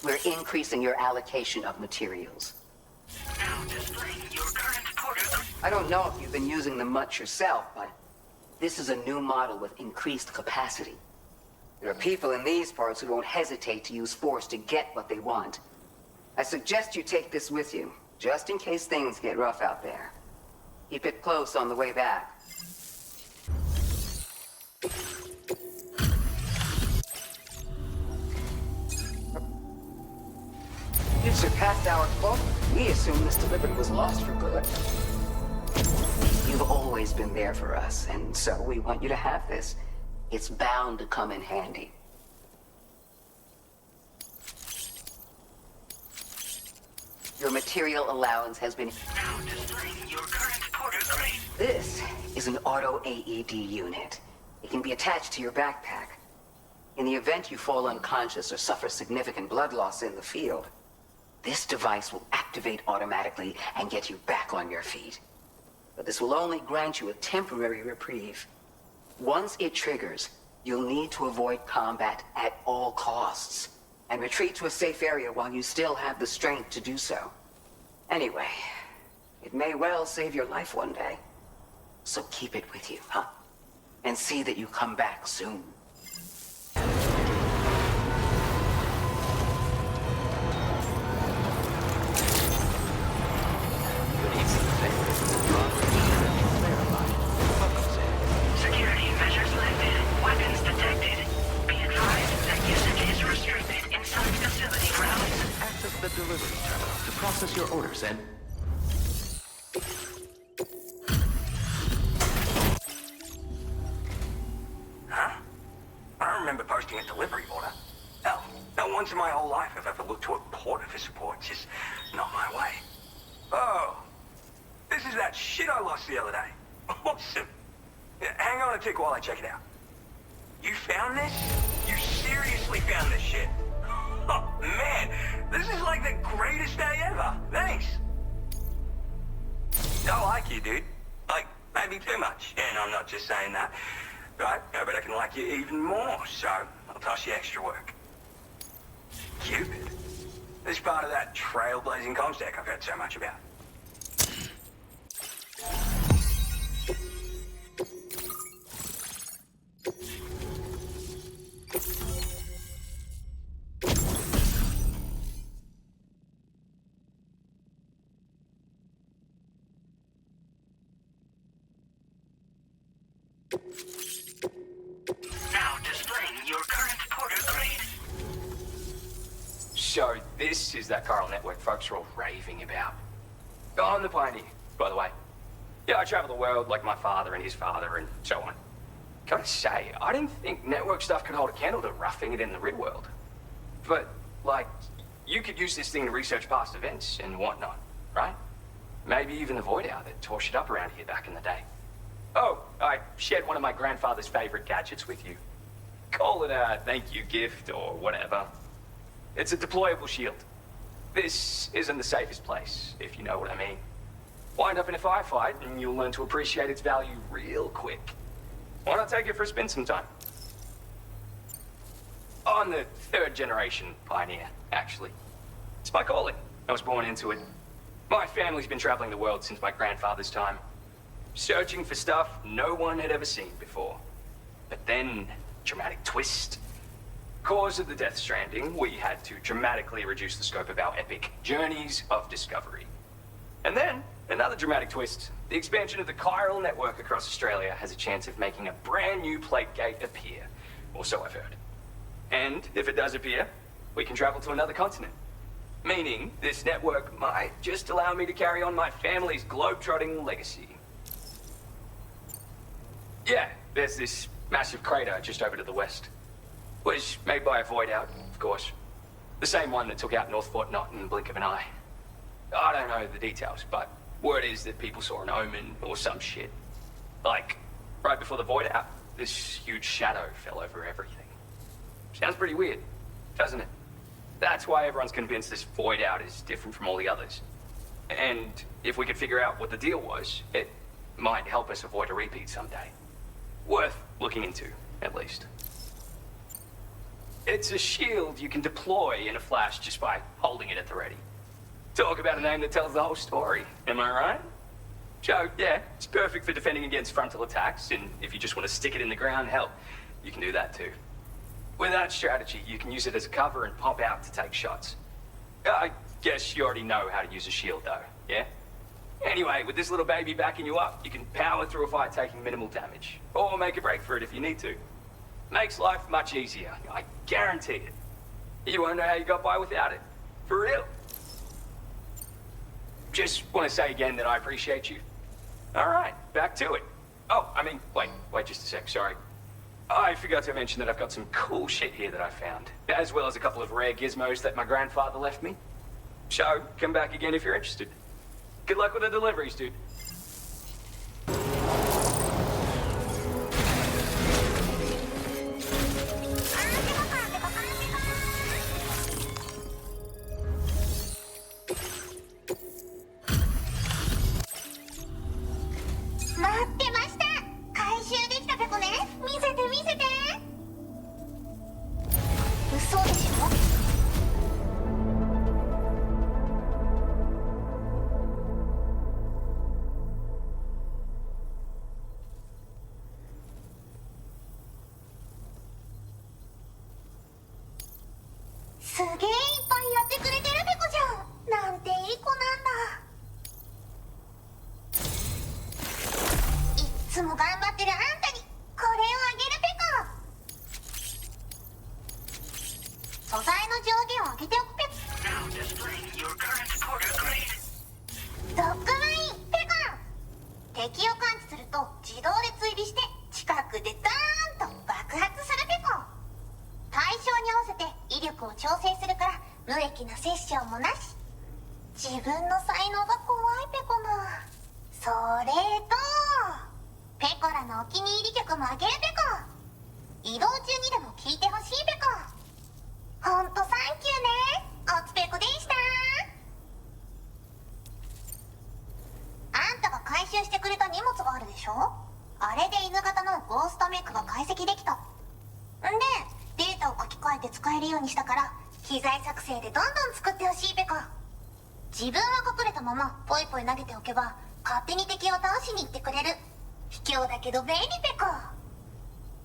Speaker 5: We're increasing your allocation of materials.
Speaker 4: Now displaying your current portal.
Speaker 5: I don't know if you've been using them much yourself, but this is a new model with increased capacity. There are people in these parts who won't hesitate to use force to get what they want. I suggest you take this with you, just in case things get rough out there. Keep it close on the way back. You surpassed our quota. We assumed this delivery was lost for good. You've always been there for us, and so we want you to have this. It's bound to come in handy. Your material allowance has been...
Speaker 4: Now displaying your current portal grade.
Speaker 5: This is an auto AED unit. It can be attached to your backpack. In the event you fall unconscious or suffer significant blood loss in the field, this device will activate automatically and get you back on your feet. But this will only grant you a temporary reprieve. Once it triggers, you'll need to avoid combat at all costs and retreat to a safe area while you still have the strength to do so. Anyway, it may well save your life one day. So keep it with you, huh? And see that you come back soon.
Speaker 4: Security measures lifted. Weapons detected. Be advised that usage is restricted inside facility grounds.
Speaker 7: Access the delivery terminal to process your orders and...
Speaker 16: Huh? I don't remember posting a delivery order. Hell, not once in my whole life have I ever looked to a porter for support. It's just not my way. Oh, this is that shit I lost the other day. Awesome. Yeah, hang on a tick while I check it out. You found this? You seriously found this shit? Oh, man, this is like the greatest day ever. Thanks. I like you, dude. Like, maybe too much. And I'm not just saying that. Right? But I can like you even more, so I'll toss you extra work. Cupid. This part of that trailblazing comstack I've heard so much about.
Speaker 4: Now displaying your current porter grade.
Speaker 3: So this is that chiral network folks are all raving about. I'm the pioneer, by the way. Yeah, I travel the world like my father and his father and so on. Gotta say, I didn't think network stuff could hold a candle to roughing it in the real world. But, like, you could use this thing to research past events and whatnot, right? Maybe even the void owl that tore shit up around here back in the day. Oh, I shared one of my grandfather's favorite gadgets with you. Call it a thank you gift or whatever. It's a deployable shield. This isn't the safest place, if you know what I mean. Wind up in a firefight and you'll learn to appreciate its value real quick. Why not take it for a spin sometime? I'm the third generation pioneer, actually. It's my calling. I was born into it. My family's been traveling the world since my grandfather's time. Searching for stuff no one had ever seen before. But then, dramatic twist. Cause of the Death Stranding, we had to dramatically reduce the scope of our epic journeys of discovery. And then, another dramatic twist. The expansion of the chiral network across Australia has a chance of making a brand new plate gate appear. Or so I've heard. And if it does appear, we can travel to another continent. Meaning, this network might just allow me to carry on my family's globe-trotting legacy. Yeah, there's this massive crater just over to the west. Was made by a void out, of course. The same one that took out North Fort Knot in the blink of an eye. I don't know the details, but word is that people saw an omen or some shit. Like, right before the void out, this huge shadow fell over everything. Sounds pretty weird, doesn't it? That's why everyone's convinced this void out is different from all the others. And if we could figure out what the deal was, it might help us avoid a repeat someday. Worth looking into, at least. It's a shield you can deploy in a flash just by holding it at the ready. Talk about a name that tells the whole story, am I right? So, yeah, it's perfect for defending against frontal attacks, and if you just want to stick it in the ground, hell, you can do that too. With that strategy, you can use it as a cover and pop out to take shots. I guess you already know how to use a shield though, yeah? Anyway, with this little baby backing you up, you can power through a fight taking minimal damage. Or make a break for it if you need to. Makes life much easier, I guarantee it. You won't know how you got by without it. For real. Just want to say again that I appreciate you. Alright, back to it. Oh, I mean, wait just a sec, sorry. I forgot to mention that I've got some cool shit here that I found, as well as a couple of rare gizmos that my grandfather left me. So, come back again if you're interested. Good luck with the deliveries, dude.
Speaker 17: すげえいっぱいやってくれてるペコじゃん。なんていい子なんだ。いっつも頑張ってるあんたにこれをあげるペコ。素材の上限を上げておくペコ。
Speaker 4: Now displaying your current porter grade.
Speaker 17: ドッグマインペコ自分の才能が怖いペコな。それとペコラのお気に入り曲もあげるペコ。移動中にでも聴いてほしいペコ。ほんとサンキューね。おつペコでした。あんたが回収してくれた荷物があるでしょ。あれで犬型のゴーストメイクが解析できた。んでデータを書き換えて使えるようにしたから、機材作成でどんどん作ってほしいペコ。自分は隠れたままポイポイ投げておけば勝手に敵を倒しに行ってくれる。卑怯だけど便利ペコ。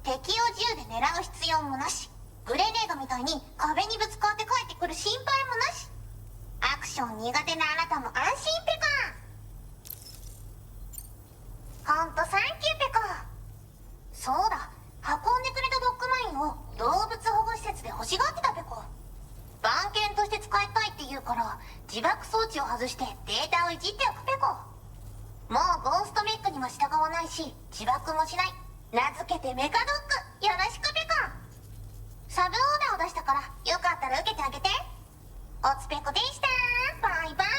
Speaker 17: 敵を銃で狙う必要もなし、グレネードみたいに壁にぶつかって帰ってくる心配もなし。アクション苦手なあなたも安心ペコ。ほんとサンキューペコ。そうだ、運んでくれたドッグマインを動物保護施設で欲しがってたペコ。番犬として使いたいって言うから自爆装置を外してデータをいじっておくペコ。もうゴーストメックには従わないし自爆もしない。名付けてメカドッグよろしくペコ。サブオーダーを出したからよかったら受けてあげて。おつペコでした。バイバーイ。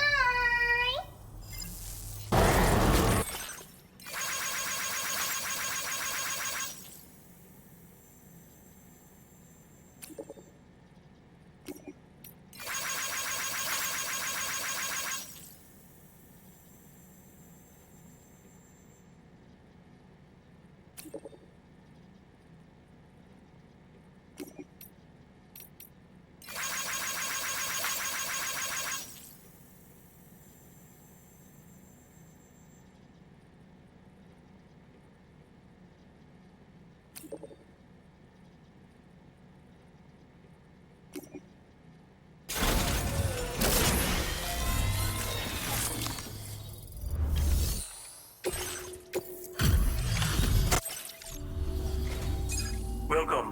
Speaker 16: Welcome.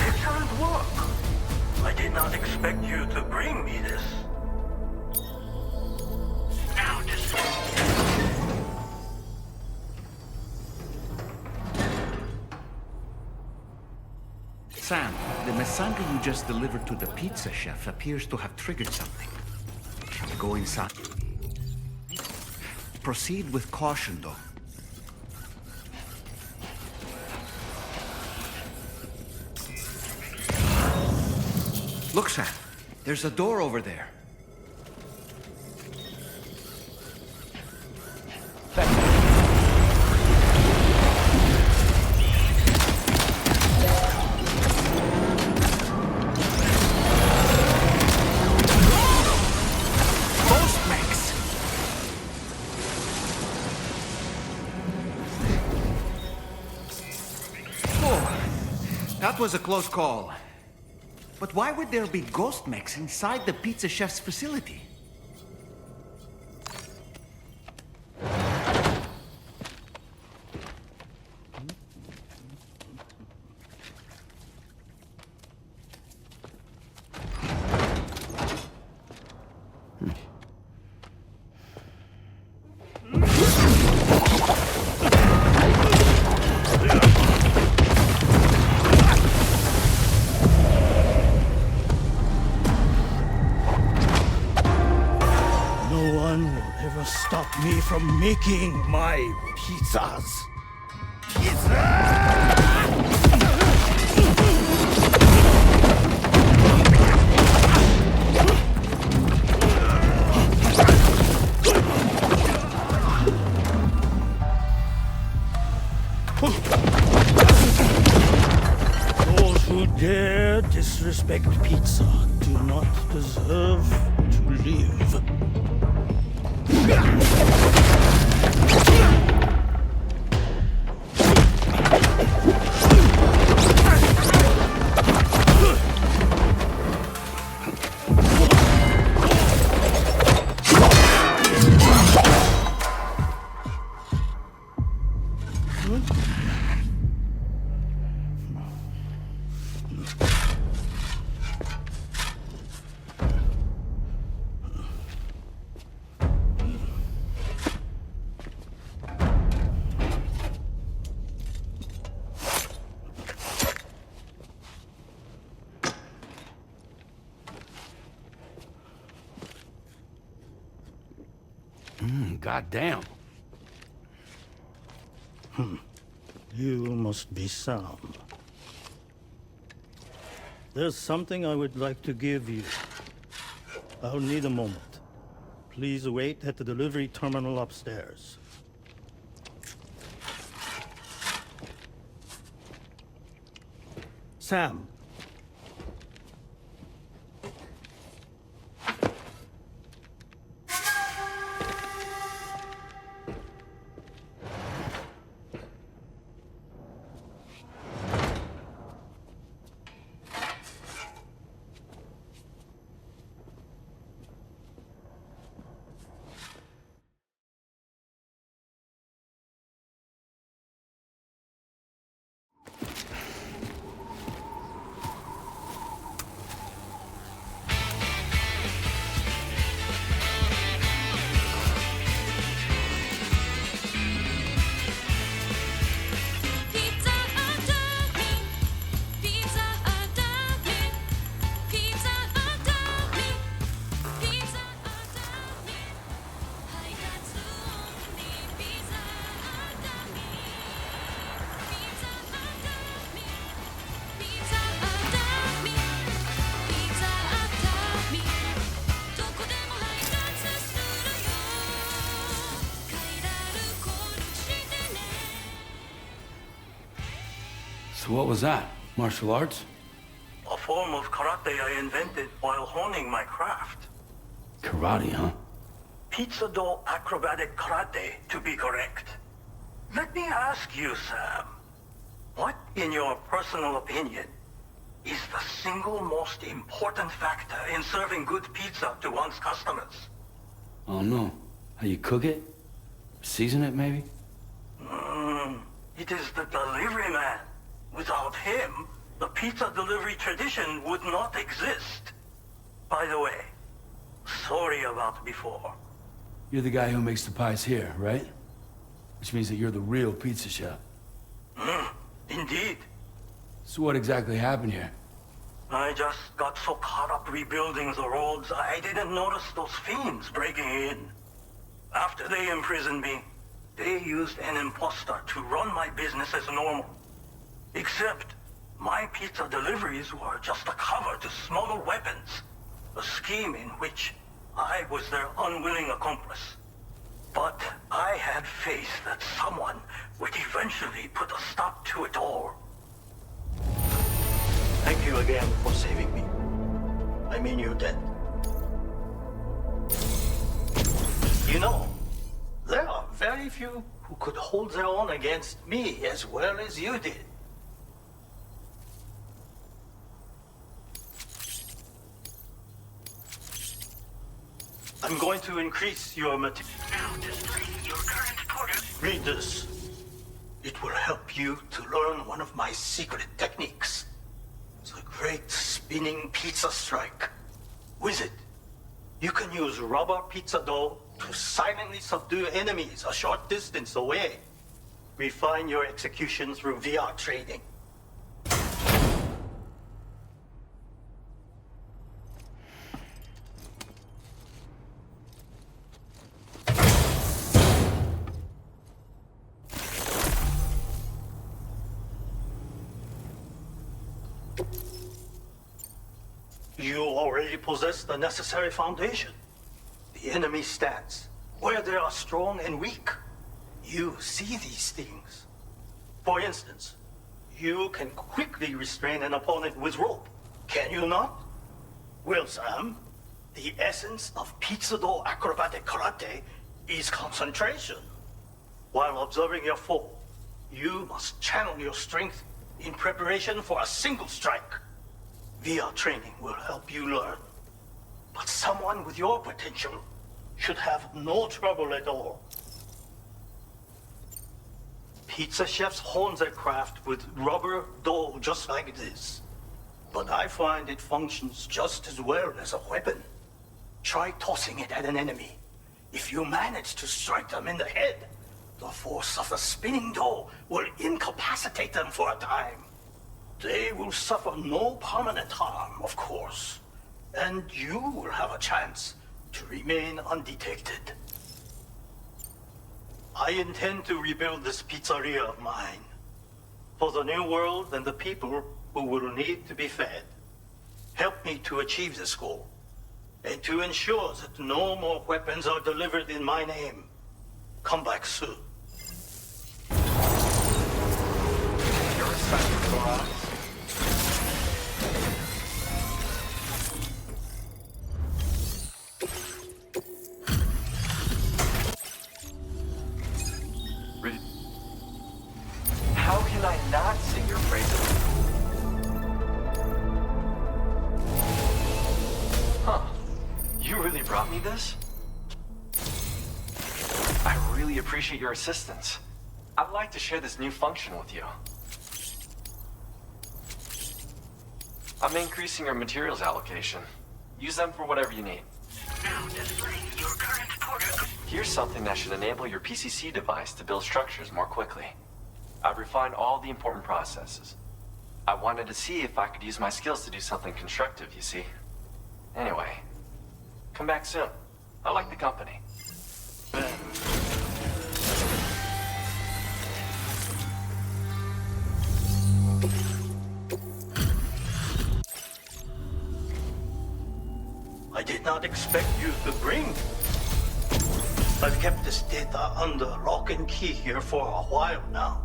Speaker 16: Excellent work. I did not expect you to bring me this. Now
Speaker 1: Sam, the mesanga you just delivered to the pizza chef appears to have triggered something. Shall we go inside? Proceed with caution, though. Look, Sam. There's a door over there. That was a close call. But why would there be ghost mechs inside the pizza chef's facility?
Speaker 12: Stop me from making my pizzas. Those who dare disrespect pizza do not deserve to live.
Speaker 10: Goddamn.
Speaker 12: You must be Sam. There's something I would like to give you. I'll need a moment. Please wait at the delivery terminal upstairs. Sam.
Speaker 10: So what was that? Martial arts?
Speaker 16: A form of karate I invented while honing my craft.
Speaker 10: Karate, huh?
Speaker 16: Pizza dough acrobatic karate, to be correct. Let me ask you, Sam. What, in your personal opinion, is the single most important factor in serving good pizza to one's customers?
Speaker 10: Oh no. How you cook it? Season it, maybe?
Speaker 16: It is the delivery man. Without him, the pizza delivery tradition would not exist. By the way, sorry about before.
Speaker 10: You're the guy who makes the pies here, right? Which means that you're the real pizza chef.
Speaker 16: Indeed.
Speaker 10: So what exactly happened here?
Speaker 16: I just got so caught up rebuilding the roads, I didn't notice those fiends breaking in. After they imprisoned me, they used an imposter to run my business as normal. Except, my pizza deliveries were just a cover to smuggle weapons. A scheme in which I was their unwilling accomplice. But I had faith that someone would eventually put a stop to it all.
Speaker 20: Thank you again for saving me. I mean your debt. You know, there are very few who could hold their own against me as well as you did. I'm going to increase your material.
Speaker 17: Now displaying your current portal.
Speaker 20: Read this. It will help you to learn one of my secret techniques. The great spinning pizza strike. With it, you can use rubber pizza dough to silently subdue enemies a short distance away. Refine your execution through VR trading. You already possess the necessary foundation. The enemy stands where they are strong and weak. You see these things. For instance, you can quickly restrain an opponent with rope, can you not? Well, Sam, the essence of pizza dough acrobatic karate is concentration. While observing your foe, you must channel your strength in preparation for a single strike. VR training will help you learn. But someone with your potential should have no trouble at all. Pizza chefs hone their craft with rubber dough just like this. But I find it functions just as well as a weapon. Try tossing it at an enemy. If you manage to strike them in the head, the force of the spinning dough will incapacitate them for a time. They will suffer no permanent harm, of course. And you will have a chance to remain undetected.
Speaker 12: I intend to rebuild this pizzeria of mine for the new world and the people who will need to be fed. Help me to achieve this goal and to ensure that no more weapons are delivered in my name. Come back soon.
Speaker 20: Your respect for us. How can I not sing your praises? Huh. You really brought me this? I really appreciate your assistance. I'd like to share this new function with you. I'm increasing your materials allocation. Use them for whatever you need.
Speaker 4: Now displaying your current portal.
Speaker 20: Here's something that should enable your PCC device to build structures more quickly. I've refined all the important processes. I wanted to see if I could use my skills to do something constructive, you see. Anyway, come back soon. I like the company.
Speaker 12: I did not expect you to bring. I've kept this data under lock and key here for a while now.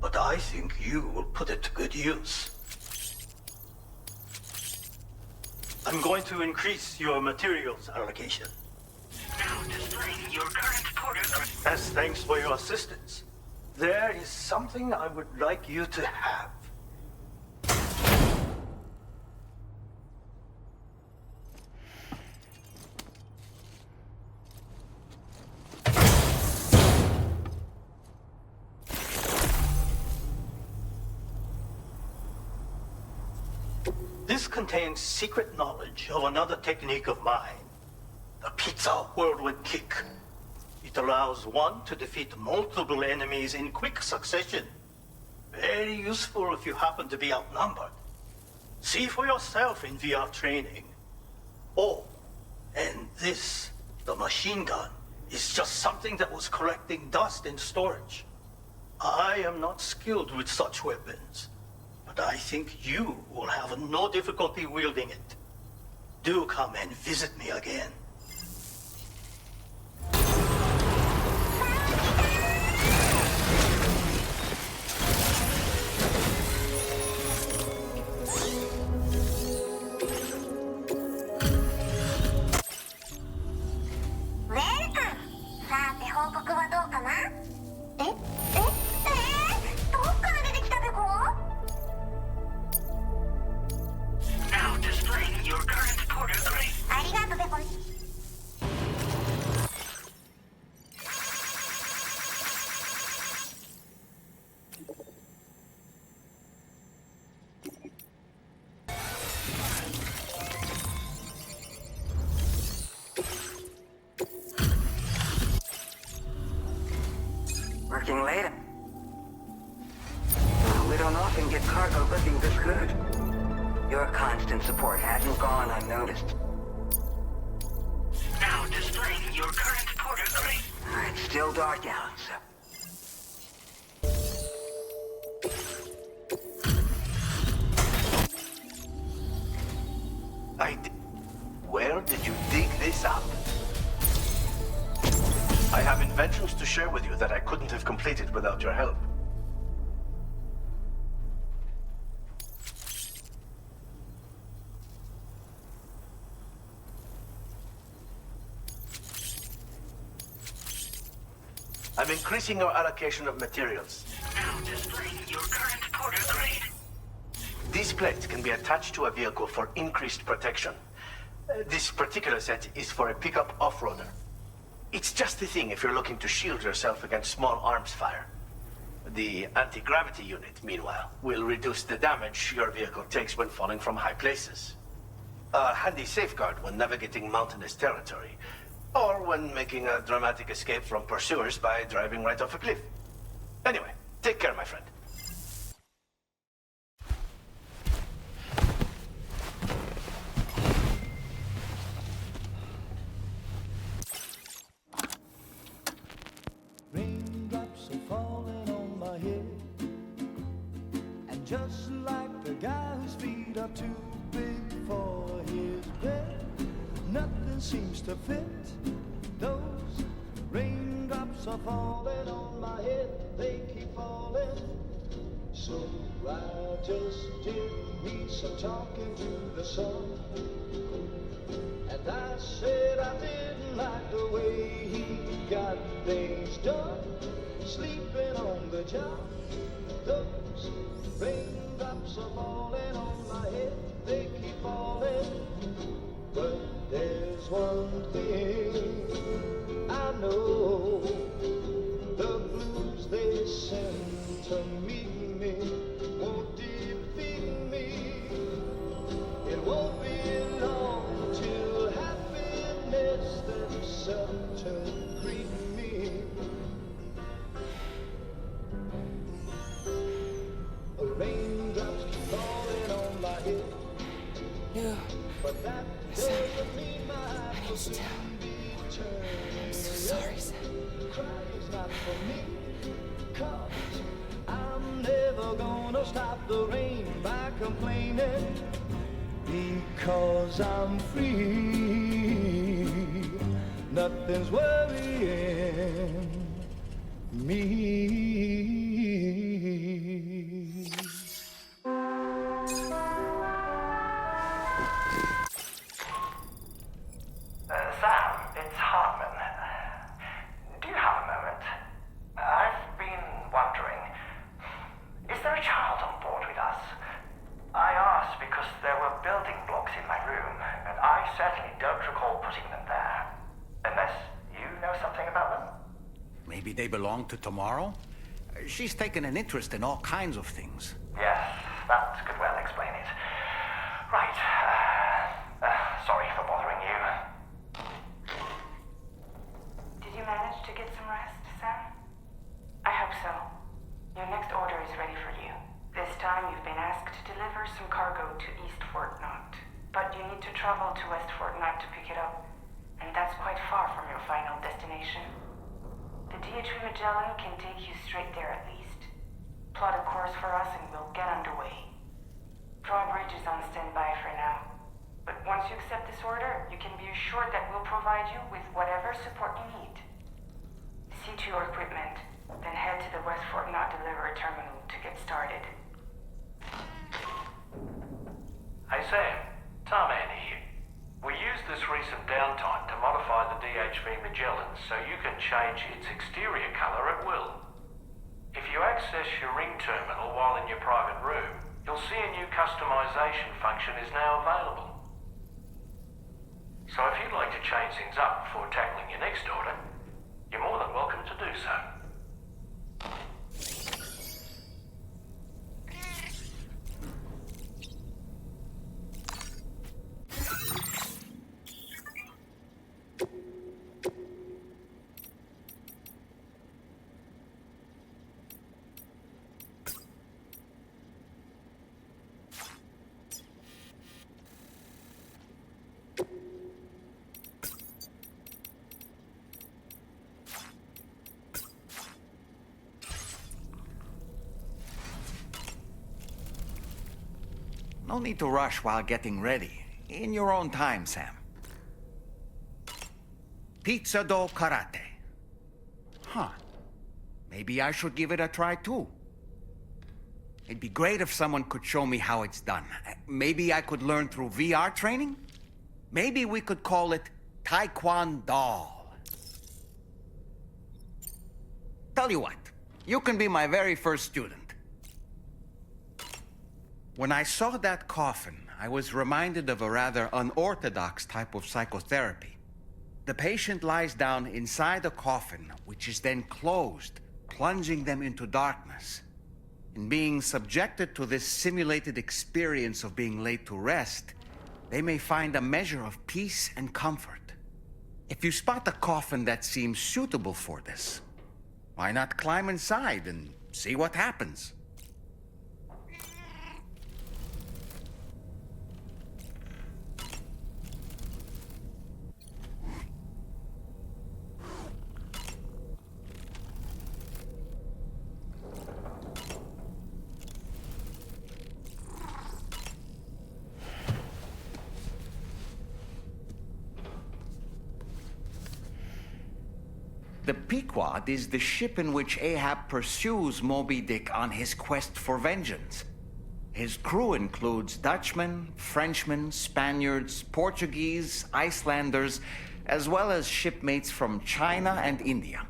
Speaker 12: But I think you will put it to good use. I'm going to increase your materials allocation.
Speaker 4: Now displaying your current portal.
Speaker 12: As thanks for your assistance, there is something I would like you to have. This contains secret knowledge of another technique of mine, the pizza whirlwind kick. It allows one to defeat multiple enemies in quick succession. Very useful if you happen to be outnumbered. See for yourself in VR training. Oh, and this, the machine gun, is just something that was collecting dust in storage. I am not skilled with such weapons, but I think you will have no difficulty wielding it. Do come and visit me again.
Speaker 4: Now displaying your current portal grade.
Speaker 5: Working late. We don't often get cargo looking this good. Your constant support hasn't gone unnoticed.
Speaker 4: Now displaying your current portal grade.
Speaker 5: It's still dark out, so...
Speaker 20: Where did you dig this up? I have inventions to share with you that I couldn't have completed without your help. I'm increasing your allocation of materials.
Speaker 4: Now displaying your current portal grade.
Speaker 20: These plates can be attached to a vehicle for increased protection. This particular set is for a pickup off-roader. It's just the thing if you're looking to shield yourself against small arms fire. The anti-gravity unit, meanwhile, will reduce the damage your vehicle takes when falling from high places. A handy safeguard when navigating mountainous territory, or when making a dramatic escape from pursuers by driving right off a cliff. Anyway, take care, my friend.
Speaker 19: just like the guy whose feet are too big for his bed. Nothing seems to fit. Those raindrops are falling on my head, they keep falling. So I just did me some talking to the sun. And I said I didn't like the way he got things done. Sleeping on the job, those raindrops are falling on my head, they keep falling. But there's one thing I know, the blues they send to meet me won't defeat me. It won't be long till happiness themselves to greet me. Raindrops keep falling on my head.
Speaker 11: Yeah.
Speaker 19: But that doesn't mean my heart will soon be turned.
Speaker 11: I'm so sorry, Sam.
Speaker 19: Crying's not for me, 'cause I'm never gonna stop the rain by complaining. Because I'm free, nothing's worrying me.
Speaker 16: Sam, it's Hartman. Do you have a moment? I've been wondering, is there a child on board with us? I asked because there were building blocks in my room, and I certainly don't recall putting them there. Unless you know something about them?
Speaker 1: Maybe they belong to Tomorrow? She's taken an interest in all kinds of things.
Speaker 16: Yes, that could well explain it. Right. Sorry for bothering you.
Speaker 14: Did you manage to get some rest, Sam? I hope so. Your next order is ready for you. This time you've been asked to deliver some cargo to East Fort Knott. But you need to travel to West Fort Knott to pick it up. And that's quite far from your final destination. The DHV Magellan can take you straight there at least. Plot a course for us and we'll get underway. Drawbridge is on standby for now. But once you accept this order, you can be assured that we'll provide you with whatever support you need. See to your equipment, then head to the West Fort Knott delivery terminal to get started.
Speaker 22: Hey Sam, Tarman here. We used this recent downtime to modify the DHV Magellan so you can change its exterior color at will. If you access your ring terminal while in your private room, you'll see a new customization function is now available. So if you'd like to change things up before tackling your next order, you're more than welcome to do so.
Speaker 1: No need to rush while getting ready. In your own time, Sam. Pizza do karate. Huh. Maybe I should give it a try too. It'd be great if someone could show me how it's done. Maybe I could learn through VR training? Maybe we could call it Taekwondo. Tell you what, you can be my very first student. When I saw that coffin, I was reminded of a rather unorthodox type of psychotherapy. The patient lies down inside a coffin, which is then closed, plunging them into darkness. In being subjected to this simulated experience of being laid to rest, they may find a measure of peace and comfort. If you spot a coffin that seems suitable for this, why not climb inside and see what happens? The Pequod is the ship in which Ahab pursues Moby Dick on his quest for vengeance. His crew includes Dutchmen, Frenchmen, Spaniards, Portuguese, Icelanders, as well as shipmates from China and India.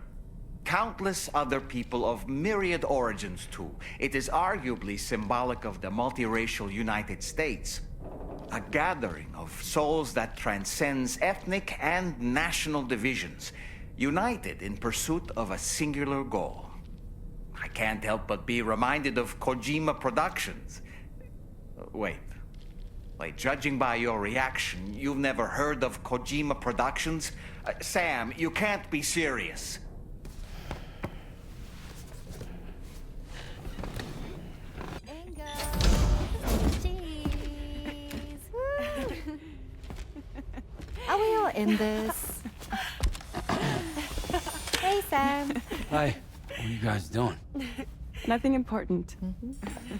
Speaker 1: Countless other people of myriad origins, too. It is arguably symbolic of the multiracial United States. A gathering of souls that transcends ethnic and national divisions, united in pursuit of a singular goal. I can't help but be reminded of Kojima Productions. Wait, judging by your reaction, you've never heard of Kojima Productions? Sam, you can't be serious.
Speaker 11: Are we all in this? Hey, Sam.
Speaker 10: Hi. What are you guys doing?
Speaker 6: Nothing important.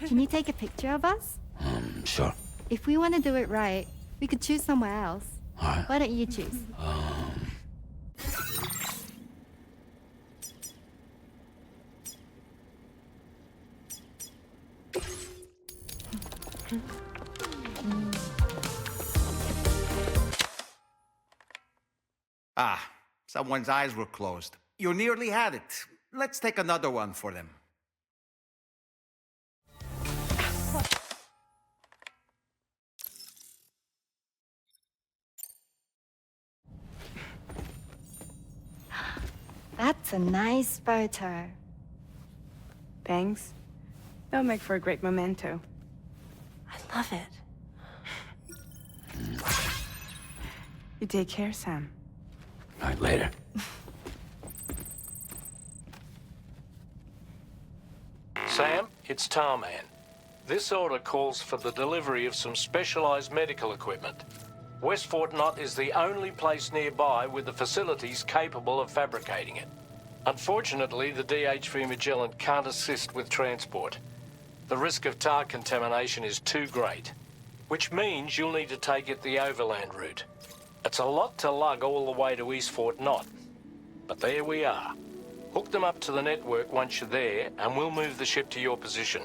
Speaker 11: Can you take a picture of us?
Speaker 10: Sure.
Speaker 11: If we want to do it right, we could choose somewhere else.
Speaker 10: All right.
Speaker 11: Why don't you choose?
Speaker 1: Ah, someone's eyes were closed. You nearly had it. Let's take another one for them.
Speaker 11: That's a nice photo.
Speaker 6: Thanks. They'll make for a great memento.
Speaker 18: I love it.
Speaker 6: You take care, Sam.
Speaker 10: All right, later.
Speaker 22: Sam, it's Tarman. This order calls for the delivery of some specialized medical equipment. West Fort Knott is the only place nearby with the facilities capable of fabricating it. Unfortunately, the DHV Magellan can't assist with transport. The risk of tar contamination is too great, which means you'll need to take it the overland route. It's a lot to lug all the way to East Fort Knott, but there we are. Hook them up to the network once you're there, and we'll move the ship to your position.